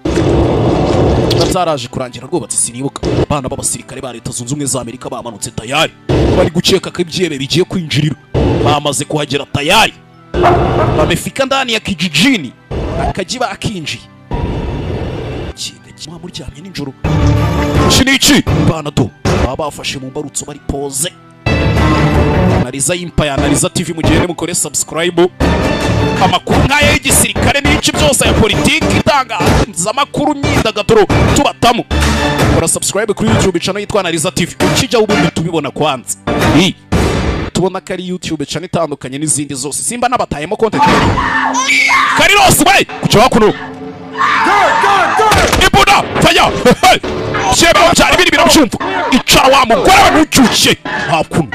Bataraje kurangira rwubatse sinibuka. Bana b'abasirikare ba Leta Zunze Ubumwe za Amerika bamanutse tayari. Bari guceka ko ibyebe bigiye kwinjirira. Bamaze kuhagera tayari. Bamefika ndani ya kijijini. Akajiba akinjiye. Kiga muryamye ninjoro. Iki bana do. Baba bafashe mu mbarutso bari pose. Analiza Empire, analiza TV mugende mukore subscribe. Amakuru nk'aya y'igisirikare n'iki byose ya politiki itangaza amakuru myidagaduro tubatamo. Kora subscribe kuri YouTube channel yitwa Analiza TV. Ukijya ubundi tubibona kwanza. Tubona kari YouTube channel itandukanye n'izindi zose. Simba nabatayemo content. Kari rose we kucyo kuno. Ibuda faya. Sheba cyari biri birabyumva. Icara wa mugore ntucyushye. Hakuno.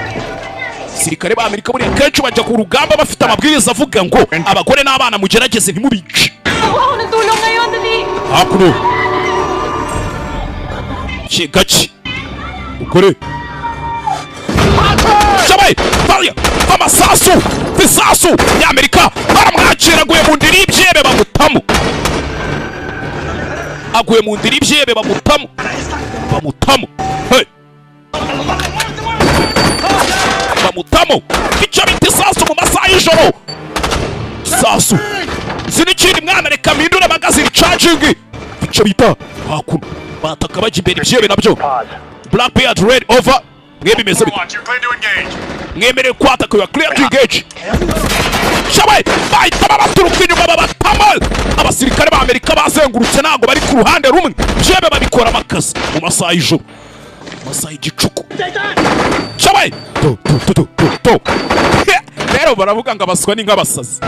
Sirikare ba Amerika buri kenshi bajya ku rugamba bafite amabwiriza avuga ngo abagore n'abana mugerageze ntimubice. Hakuno. Gachi. Ukore. Shabai, Valia, amasasu, bisasu ya Amerika baramwakira aguye mu ndiri ibyebe bamutamu. Aguye mu ndiri ibyebe bamutamu. Bamutamu. Hey. Bamutamu. Icyo bita isasu mu masaha y'ijoro. Sasu. Sinikindi mwana reka mpindure magazine charging. Icyo bita hakuno. Bataka bajya imbere ibyebe nabyo. Blackbeard red over. Mwebe meze bite. Mwemere kwataka ya clear to engage. Shabai, bahita babaturuka inyuma babatamal. Abasirikare ba Amerika bazengurutse nago bari ku ruhande rumwe. Byebe babikora amakazi mu masaha y'ijoro. Masaha y'igicuku. Shabai. To. rero baravuga ngo abaswa ni nk'abasazi.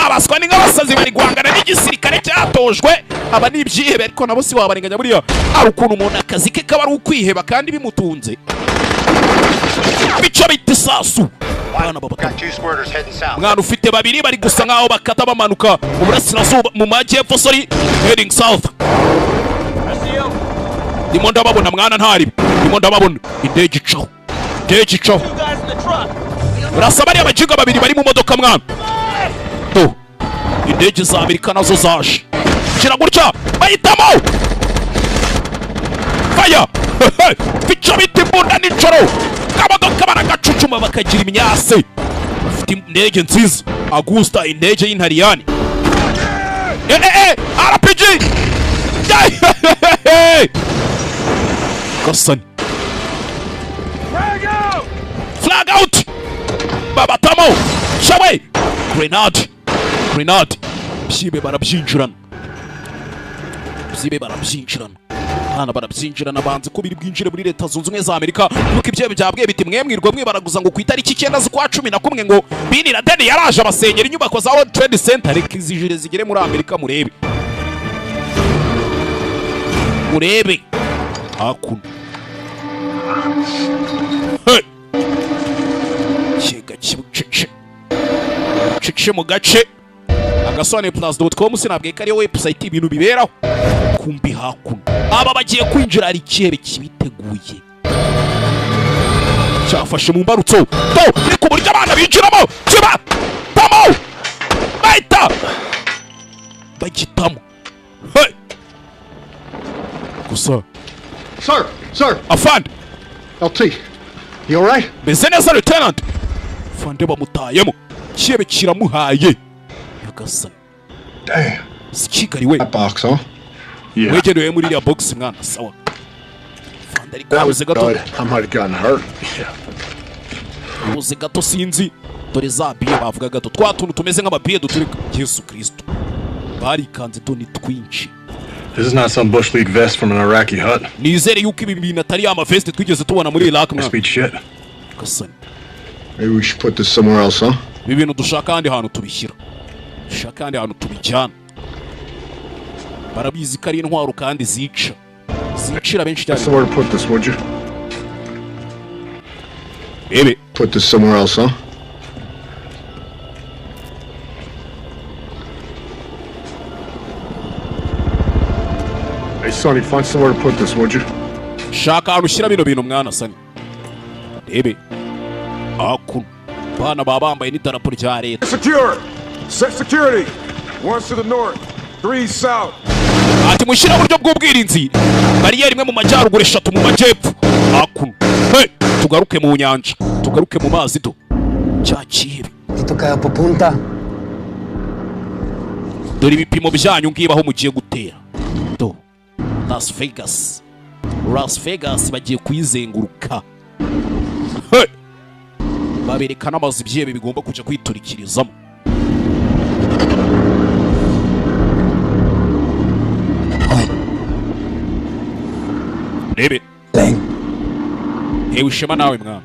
Abaswa ni nk'abasazi bari guhangana n'igisirikare cyatojwe. Aba ni ibyihebe ariko nabo si wabarenganya buriya. Ari ukuntu umuntu akazi ke kaba ari ukwiheba kandi bimutunze. Bico bita isasu. Mwana ufite babiri bari gusa nkaho bakata bamanuka mu burasirazuba mu majyepfo, sorry, heading south. Ndimo ndababona mwana ntari. Ndimo ndababona indege icaho. Indege icaho. Urasaba ari abajiga babiri bari mu modoka mwana. To. Indege za Amerika nazo zaje. Kira gutya bayitamo. Fire. Bico bita imbunda n'icoro. Kamodoka baragacucuma bakagira imyase. Ufite indege nziza. Augusta indege y'intariyani. RPG. Kasani. Flag out. Babatamo. Shawe. Grenade. Grenade. Byibe barabyinjirana. Byibe barabyinjirana. Hana barabyinjirana banze ko biri bwinjire muri Leta Zunze Ubumwe za Amerika. Nuko ibyo byabwiye biti mwemwirwa mwibaraguza ngo ku itariki 9 z'ukwa 11 ngo Bin Laden yaraje abasenyera inyubako za World Trade Center. Reka izijire zigere muri Amerika murebe. Murebe. Hakuno. Hey. Chega chibucece. Cece mu gace. Agasobanuye+.com sinabwiye ko ari website ibintu biberaho. Kumbi hakuno. Aba bagiye kwinjira ari ikihebe kibiteguye. Cyafashe mu mbarutso. To, ni ku buryo abana binjiramo. Kiba. Tamo. Baita. Bagitamo. Hey. Gusa. Sir. Afand. LT. You all right? Business lieutenant. Fande bamutayemo. Kiyebe kiramuhaye. Yakasa. Damn. Sikigari we. That box, huh? Yeah. Wegerewe muri ya box mwana sawa. Fande ariko abuze gato. I might have gotten hurt. Yeah. Abuze gato sinzi. Dore za biye bavuga gato. Twatuntu tumeze nk'amabiye duturika Yesu Kristo. Bari kanze to ni twinshi. This is not some bush league vest from an Iraqi hut. Nizere yuko ibi bintu atari ama vest twigeze tubona muri Iraq mwana. Speed shit. Kasani. Maybe we should put this somewhere else, huh? Ibi bintu dushaka handi hantu tubishyira. Dushaka handi hantu tubijyana. Barabizi kari intwaro kandi zica. Zicira benshi cyane. That's the word to put this, would you? Baby. Put this somewhere else, huh? Hey, Sonny, find somewhere to put this, would you? Shaka hantu ushyira bino bintu mwana Sonny. Baby. Aku. Bana babambaye n'idarapo rya leta. Secure. Set security. 1 to the north, 3 south. Ati mushyira buryo bw'ubwirinzi. Bariyeri imwe mu majyaruguru 3 mu majyepfo. Aku. Hey, tugaruke mu nyanja. Tugaruke mu mazi do. Cyakire. Itoka punta. Dore ibipimo byanyu ngibaho mugiye gutera. Do. Las Vegas. Las Vegas bagiye kuyizenguruka. Hey. Baberekana amazi byebe bigomba kuja kwiturikirizamo. Niba. Hewe ushema nawe mwana.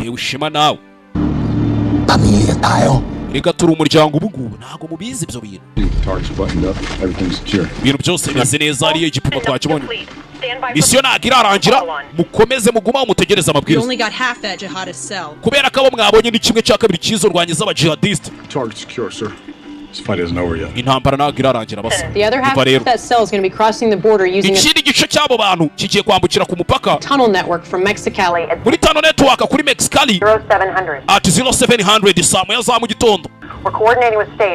Hewe ushema nawe. Familia tayo. Reka turi umuryango ubugubu ntago mubizi ibyo bintu. Ibintu byose bimeze neza ariyo igipimo twakibonye. Misiyo ntabwo irarangira mukomeze muguma mutegereza amabwiriza. Kubera ko abo mwabonye ni kimwe cya kabiri cyizo rwangiza abajihadiste. Intambara ntabwo irarangira basa. Ikindi gice cy'abo bantu kigiye kwambukira ku mupaka muri tunnel network kuri Mexicali at 0700 saa moya za mu gitondo.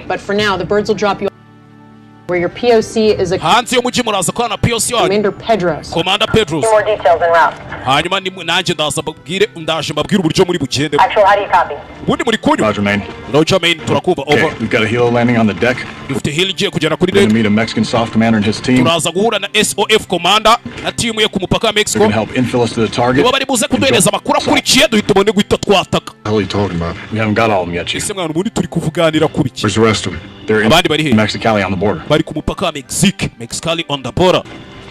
But for now, the birds will drop you where your POC is a hanze yo muji muraza kwa na POC wa Commander Pedros. Hanyuma ni nanjye ndaje mbabwira uburyo muri bugende. Ubundi muri kunyu. Roger main turakumva over. We've got a helo landing on the deck. Dufite helo igiye kugera kuri deck. We're going to meet a Mexican soft commander and his team. Turaza guhura na SOF commander na team ye ku mupaka wa Mexico. They're going to help infill us to the target. Baba bari buze kuduhereza amakuru akurikiye duhita ubone guhita twataka. What are you talking about? We haven't got all of them yet, Chief. Ese mwana ubundi turi kuvuganira kubiki. Where's the rest of them? They're in Mexicali on the border. Bari ku mupaka wa Mexicali on the border.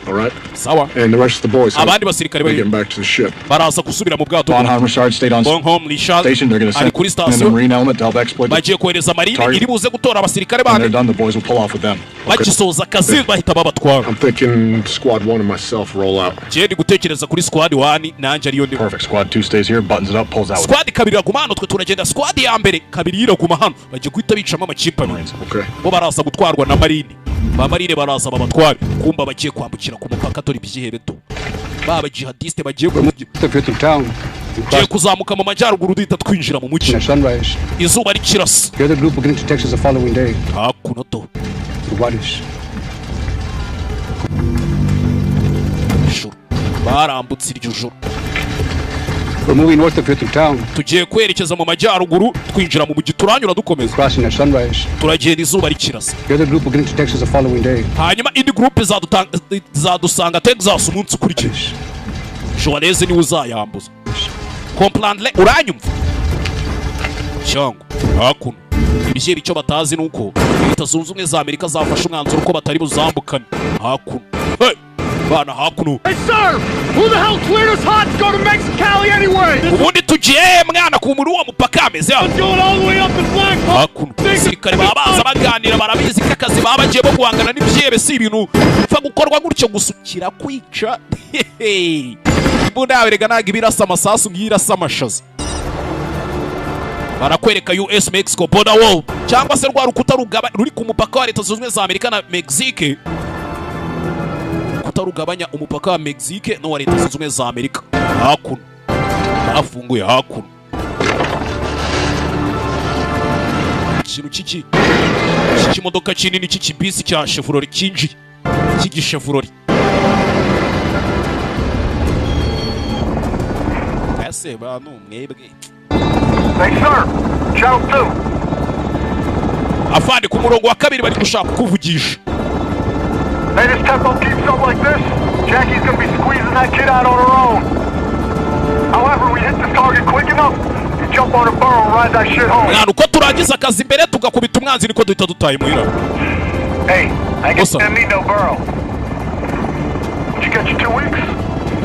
All right. Sawa. And the rest of the boys. Abandi basirikare bari getting back to the ship. Baraza kusubira mu bwato. Bonhomme Richard stayed on station. They're going to send in the marine element to help exploit the bagiye kohereza marine iri buze gutora abasirikare bandi. They're done, the boys will pull off with them. Bagisoza akazi bahita babatwara. I'm thinking squad 1 and myself roll out. Je ndi gutekereza kuri squad 1 nanje ariyo ndi. Perfect. Squad 2 stays here, buttons it up, pulls out. Squad kabiri aguma hano twe turagenda. Squad ya mbere kabiri iraguma hano. Bagiye guhita bicamo amakipe abiri. Okay. Bo baraza gutwarwa na marine. Ba marine baraza babatwara. Kumba bagiye kwambukira ku mupaka tori byihebeto. Baba jihadiste bagiye kuzamuka mu majyaruguru duhita twinjira mu mugi. Izuba rikirasa. The other group will get into Texas the following day. Hakuno to. What is? Barambutse iryo joro. We're moving north of here through town. Tugiye kwerekeza mu majyaruguru twinjira mu mugi turanyura dukomeza. Crossing at sunrise. Turagenda izuba rikirasa. The other group will get into Texas the following day. Hanyuma indi group zadusanga Texas umunsi ukurikiye. Joaleze niwe uzayambuza. Comprendre uranyumva? Cyangwa hakuno. Ibyo bico batazi nuko Leta Zunze Ubumwe za Amerika zafashe umwanzuro ko batari buzambukana. Hakuno. Hey! Bana hakuno. Hey sir! Who the hell cleared us hot to go to Mexicali anyway? Ubundi tugiye mwana ku muri wa mupaka ameze hano. Going all the way up the flagpole. Hakuno. Sirikare babaza baganira barabizi kakazi babagiye bo guhangana n'ibyebe si ibintu pfa gukorwa gutyo gusukira kwica. Bunda aberega naga ibirasa amasasu ngirasa amashazi. Barakwereka US Mexico border wall cyangwa se rwa rukuta ruri ku mupaka wa Leta Zunze Ubumwe za Amerika na Mexique. Kutarugabanya umupaka wa Mexique no wa Leta Zunze Ubumwe za Amerika. Hakuno. Bafunguye hakuno. Ikintu iki modoka kinini cy'ikibisi cya Chevrolet kinji. Iki Chevrolet. Ase bantu mwebwe. Hey sir, channel 2. Afande ku murongo wa kabiri bari gushaka kuvugisha. Hey, this tempo keeps up like this, Jackie's gonna be squeezing that kid out on her own. However, we hit this target quick enough, you jump on a burrow and ride that shit home. Mwana uko turangiza akazi imbere tugakubita umwanzi niko duhita dutaye muhira. Hey, I guess you didn't need no burrow. Did you get you 2 weeks?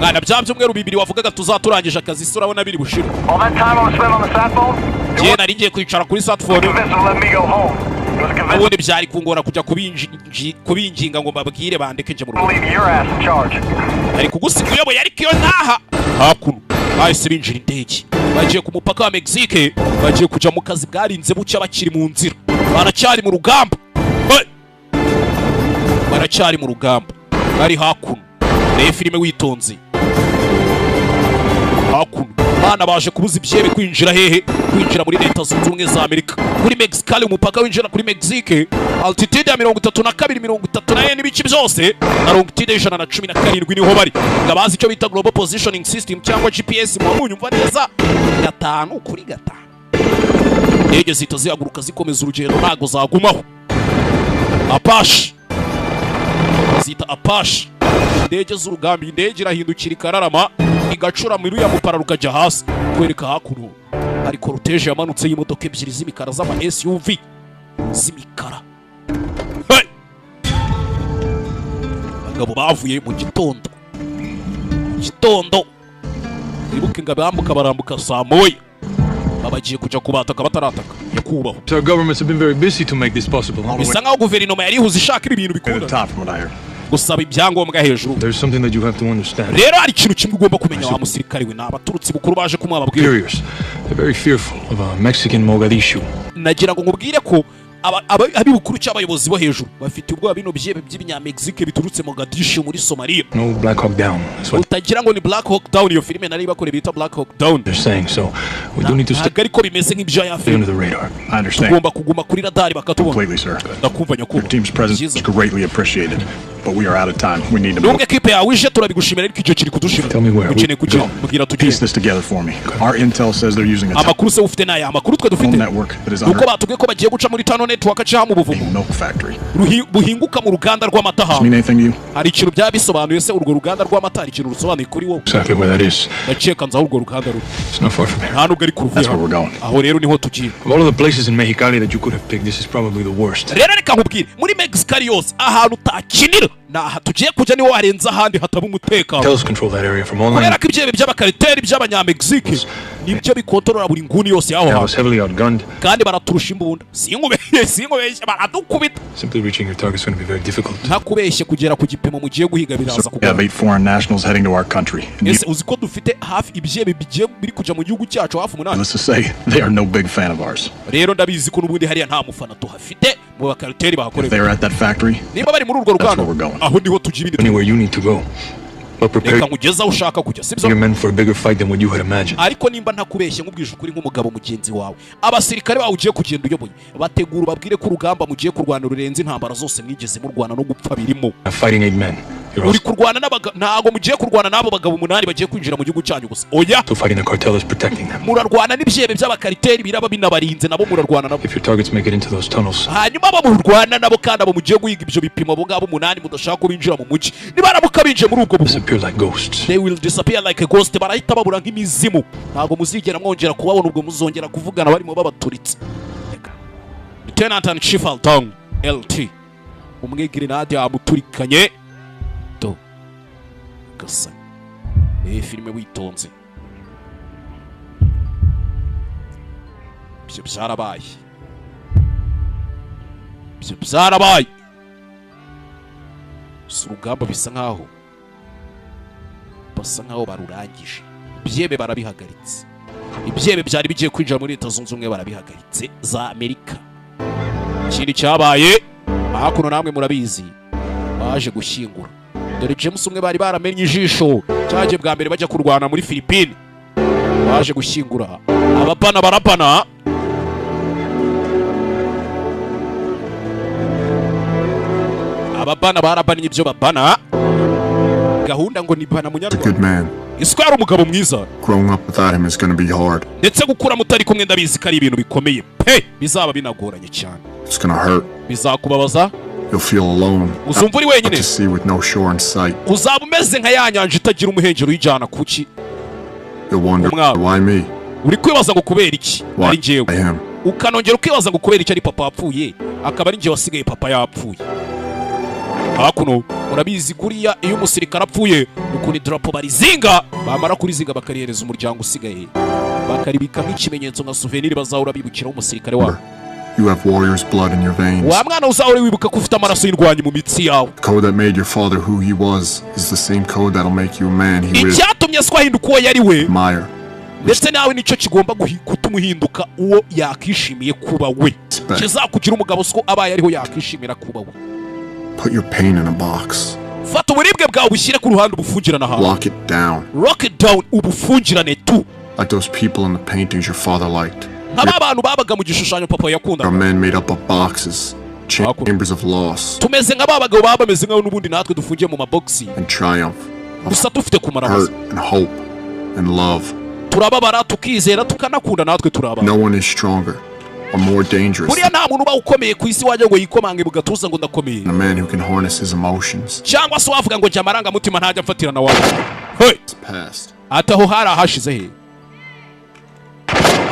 Mwana byumweru bibiri wavugaga tuzaturangije akazi isura abona biri bushira. All that time I was spent on the sat phone? Je nari ngiye kwicara kuri sat phone. Let me go home. Ubundi byari kungora kujya kubinginga ngo mbabwire bandeke nje mu rugo. Ariko gusiga uyoboye ariko iyo naha hakuno bahise binjira indege bagiye ku mupaka wa Mexique bagiye kujya mu kazi bwarinze bucya bakiri mu nzira baracyari mu rugamba baracyari mu rugamba bari hakuno reba filime witonze hakuno bana baje kubuza ibyebe kwinjira hehe kwinjira muri Leta Zunze Ubumwe za Amerika kuri Mexicali umupaka winjira kuri Mexique altitude ya 32 n'ibice byose na longitude 117 niho bari ngabazi icyo bita global positioning system cyangwa GPS mu nyumva neza 5 kuri 5 indege zita zihaguruka zikomeza urugendo ntago zagumaho Apache zita Apache indege z'urugamba indege irahindukira ikararama igacura muri ya mupara rukajya hasi kwereka hakuno ari cortege yamanutse y'imodoka ebyiri z'imikara z'ama SUV z'imikara abagabo bavuye mu gitondo ibuke ngo bambuka barambuka saa moya babagiye kujya kubataka batarataka yakubaho. So governments have been very busy to make this possible. Bisa nkaho guverinoma yari ihuze ishaka ibintu bikunda gusaba ibyangombwa hejuru. There's something that you have to understand. Rero ari ikintu kimwe ugomba kumenya wa musirikare we n'abaturutsi bukuru baje kumwababwira. They're very fearful of a Mexican Mogadishu. Nagira ngo ngubwire ko abibukuru cy'abayobozi bo hejuru bafite ubwoba bino byebe by'ibinyamexique biturutse Mogadishu muri Somalia. No Black Hawk Down. Utagira ngo ni Black Hawk Down iyo filime nari bakore bita Black Hawk Down. They're saying so. We do need to stay ariko bimeze nk'ibyo ya under the radar. I understand. Tugomba kuguma kuri radar bakatubona. Completely, sir. Ndakumva nyakubahwa. Your team's presence is greatly appreciated. But we are out of time. We need to move. Nubwo equipe yawe ije turabigushimira ariko icyo kiri kudushira. Tell me where. Ukeneye kujya mugira tujye. Piece this together for me. Our intel says they're using a amakuru se ufite naye amakuru twe dufite. Nuko batubwiye ko bagiye guca muri Tano network cya mu buvumo. Milk factory. Buhinguka mu ruganda rw'amata ha. Mean anything to you? Hari ikintu byabisobanuye se urwo ruganda rw'amata hari ikintu rusobanuye kuri wowe. Exactly where that is. Ndaceka nza urwo ruganda ruri. It's not far from here. Nta nubwo ari kuruvuye. That's where we're going. Aho rero niho tugiye. Of all of the places in Mexicali that you could have picked, this is probably the worst. Rero reka nkubwire muri Mexicali yose ahantu utakinira tugiye kujya niwo warenze ahandi hataba umutekano. Tells control that area from online. Kubera ko ibyebe by'abakariteri by'abanyamegizike nibyo bikontorora buri nguni yose yaho. I was heavily outgunned. Kandi baraturusha imbunda. Sinkubeshye baradukubita. Simply reaching your target is going to be very difficult. Ntakubeshye kugera ku gipimo mugiye guhiga biraza kugora. We have 8 foreign nationals heading to our country. Ese uziko dufite hafi ibyebe bigiye biri kuja mu gihugu cyacu hafi umunani. Let's just say they are no big fan of ours. Rero ndabizi ko nubundi hariya nta mufana tuhafite mu bakariteri bahakorera. They're at that factory. Niba bari muri urwo ruganda aho ndiho tujya ibindi. Anywhere you need to go. But prepare kugeza ushaka kujya sibyo. You're meant for a bigger fight than what you had imagined. Ariko nimba ntakubeshye nkubwije ukuri nk'umugabo mugenzi wawe. Abasirikare bawe ugiye kugenda uyoboye. Bategura babwire ko urugamba mugiye kurwana rurenze intambara zose mwigeze mu Rwanda no gupfa birimo. Fighting 8 men. Uri kurwana ntago mugiye kurwana nabo bagabo 8 bagiye kwinjira mu gihugu cyanyu gusa. Oya. So fighting the cartel is protecting them. Murarwana n'ibyebe by'abakariteri biraba binabarinze nabo murarwana nabo. If your targets make it into those tunnels. Hanyuma abo murwana nabo kandi abo mugiye guhiga ibyo bipimo bo ngabo 8 mudashaka kubinjira mu mugi. Nibaramuka binje muri ubwo disappear like ghosts. They will disappear like a ghost. Barahita babura nk'imizimu. Ntago muzigera mwongera kubabona ubwo muzongera kuvugana barimo babaturitse. Lieutenant and Chief Altong LT. Umwe grenade amuturikanye. Do. Gasa. Filime witonze. Byarabaye. Byarabaye. Surugamba bisa nkaho basa nkaho barurangije. Ibyebe barabihagaritse. Ibyebe byari bigiye kwinjira muri Leta Zunze Ubumwe barabihagaritse za Amerika. Ikindi cyabaye hakuno namwe murabizi baje gushyingura. Dore James umwe bari baramenye ijisho cyaje bwa mbere bajya kurwana muri Philippines. Baje gushyingura abapana barapana. Abapana barapana ibyo bapana. Gahunda ngo nibana munyarwanda. Iswara umugabo mwiza. Growing up without him is going to be hard. Ndetse gukura mutari kumwe ndabizi kari ibintu bikomeye. Bizaba binagoranye cyane. It's going to hurt. Bizakubabaza. You'll feel alone. Uzumva uri wenyine. To see with no shore in sight. Uzaba umeze nka ya nyanja itagira umuhengero uyijyana kuki. You'll wonder why me. Uri kwibaza ngo kubera iki ari njyewe. Him. Ukanongera ukibaza ngo kubera iki ari papa yapfuye akaba ari njye wasigaye papa yapfuye. Hakuno urabizi kuriya iyo umusirikare apfuye ukuri drapo barizinga bamara kurizinga bakarihereza umuryango usigaye bakaribika nk'ikimenyetso nka souvenir bazahora bibukiraho umusirikare wabo. You have warrior's blood in your veins. Wa mwana uzahora wibuka ko ufite amaraso y'indwanyi mu mitsi yawe. The code that made your father who he was is the same code that'll make you a man he will. Icyatumye swahinduka uwo yari we. Meyer. Ndetse nawe nicyo kigomba gutuma uhinduka uwo yakishimiye kuba we. Kizakugira umugabo siko abaye ariho yakishimira kuba we. Put your pain in a box. Fata uburibwe bwawe ubushyire ku ruhande ubufungirana hawe. Lock it down. Lock it down ubufungirane tu. Like those people in the paintings your father liked. Abantu babaga mu gishushanyo papa yakunda. Are men made up of boxes, chambers of loss. Tumeze nk'abagabo baba bameze nk'aho n'ubundi natwe dufungiye mu maboxi. And triumph. Gusa dufite kumarabaza. And hope and love. Turababara tukizera tukanakunda natwe turaba. No one is stronger or more dangerous. Buriya nta muntu uba ukomeye ku isi wajya ngo yikomange mu gatuza ngo ndakomeye. A man who can harness his emotions. Cyangwa se wavuga ngo jya amarangamutima ntajya mfatira na wawe. Hey. Ataho hari ahashize he.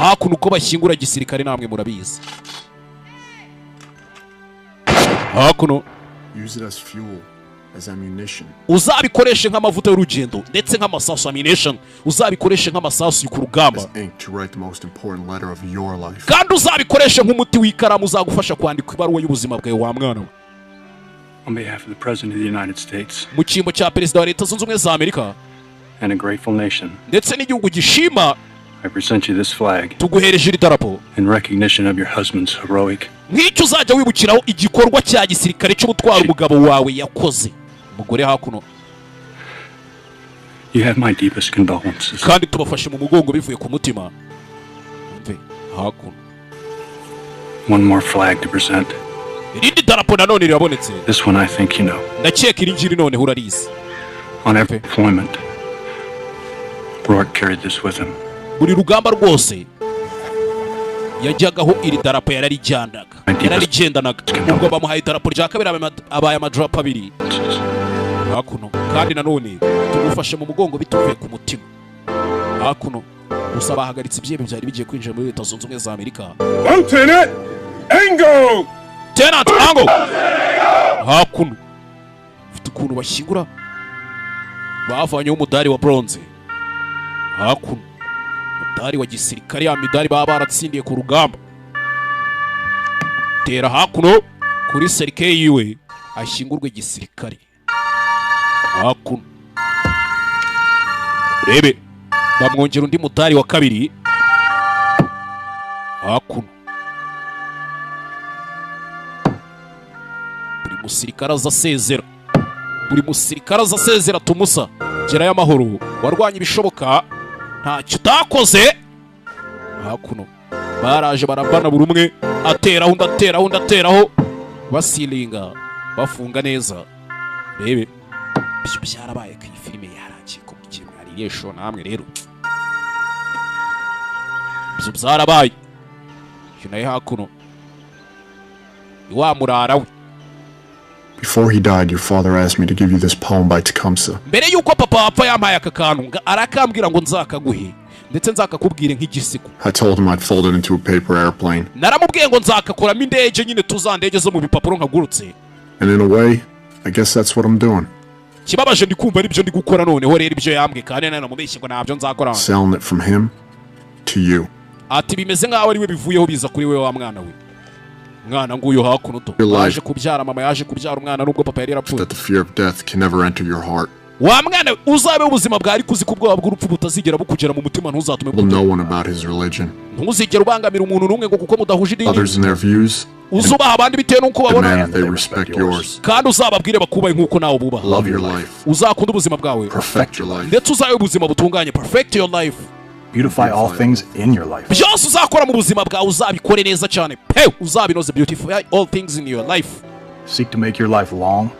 Hakuno uko bashyingura gisirikare namwe murabizi. Hakuno. Use it as fuel, as ammunition. Uzabikoreshe nk'amavuta y'urugendo ndetse nk'amasasu ammunition. Uzabikoreshe nk'amasasu ku rugamba. Kandi uzabikoreshe nk'umuti w'ikaramu uzagufasha kwandika ibaruwa y'ubuzima bwawe wa mwana we. On behalf of the President of the United States. Mu cyimbo cya Perezida wa Leta Zunze Ubumwe za Amerika. And a grateful nation. Ndetse n'igihugu gishima. I present you this flag. Tuguhereje iri darapo. In recognition of your husband's heroic. Nk'icyo uzajya wibukiraho igikorwa cya gisirikare cyo gutwara umugabo wawe yakoze. Mugore hakuno. You have my deepest condolences. Kandi tubafashe mu mugongo bivuye ku mutima. Mve hakuno. One more flag to present. Irindi darapo nanone rirabonetse. This one I think you know. Ndakeka iri ngiri none urarizi. On every deployment, Rourke carried this with him. Buri rugamba rwose yajyagaho iri darapo yararigendanaga. Ubwo bamuhaye darapo rya kabiri abaye amadarapo abiri. Hakuno kandi nanone tugufashe mu mugongo bituvuye ku mutima. Hakuno gusa bahagaritse ibyebe byari bigiye kwinjira muri Leta Zunze Ubumwe za Amerika. Lieutenant Ango! Lieutenant Ango! Hakuno hakuno bashyingura bavanyeho umudari wa bronze, hakuno umudari wa gisirikare, ya midari baba baratsindiye ku rugamba. Tera hakuno kuri serike yiwe ashyingurwe gisirikare, hakuno rebe bamwongera undi mudari wa kabiri, hakuno buri musirikare azasezera, buri musirikare azasezera tumusa gerayo amahoro, warwanya ibishoboka ntacyo utakoze. Hakuno baraje barabana buri umwe ateraho undi ateraho undi ateraho, basilinga bafunga neza. Rebe ibyo byarabaye ku filime yarangiye ko ikintu ari yesho namwe rero ibyo byarabaye. Yunaye hakuno iwamurara we. Before he died, your father asked me to give you this poem by Tecumseh. Mbere yuko papa apfa yampaye aka kantu arakambwira ngo nzakaguhe ndetse nzakakubwire nk'igisigo. I told him I'd fold it into a paper airplane. Naramubwiye ngo nzakakoramo indege nyine tuzandege zo mu bipapuro nkagurutse. And in a way, I guess that's what I'm doing. Kibabaje ndikumva nibyo ndi gukora noneho rero ibyo yambwe kandi naramubeshye ngo ntabyo nzakora. Selling it from him to you. Ati bimeze nkaho ari we bivuyeho biza kuri we wa mwana we. Mwana nguyo hakuno to yaje kubyara mama yaje kubyara umwana nubwo papa yari yarapfuye. That the fear of death can never enter your heart. Wa mwana uzabe ubuzima bwari kuzi kubwoba bw'urupfu butazigera bukugera mu mutima ntuzatume kuko no one about his religion. Ntuzigera ubangamira umuntu numwe ngo kuko mudahuje idini. Others in their views. Uzubaha abandi bitewe nuko babona. They respect yours. Kandi uzababwire bakubaye nkuko nawe bubaha. Love your life. Uzakunda ubuzima bwawe. Perfect your life. Ndetse uzabe ubuzima butunganye. Perfect your life. Beautify all things in your life. Byose uzakora mu buzima bwawe uzabikore neza cyane. Uzabinoze beautify all things in your life. Seek to make your life long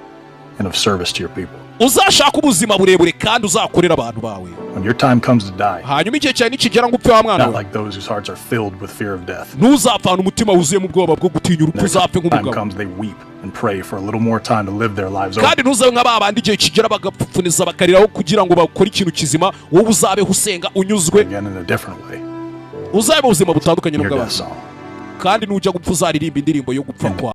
and of service to your people. Uzashaka ubuzima burebure kandi uzakorera abantu bawe. When your time comes to die, hanyuma igihe cyane nikigera ngo upfe wa mwana we. Not like those whose hearts are filled with fear of death. Ntuzapfana umutima wuzuye mu bwoba bwo gutinya urupfu, uzapfe nk'umugabo. Time comes they weep and pray for a little more time to live their lives over. Kandi ntuzabe nk'ababandi igihe kigera bagapfuniza bakariraho kugira ngo bakore ikintu kizima, wowe uzabeho usenga unyuzwe. Again in a different way. Uzabe ubuzima butandukanye n'ubw'abantu. Kandi nujya gupfa uzaririmba indirimbo yo gupfa kwa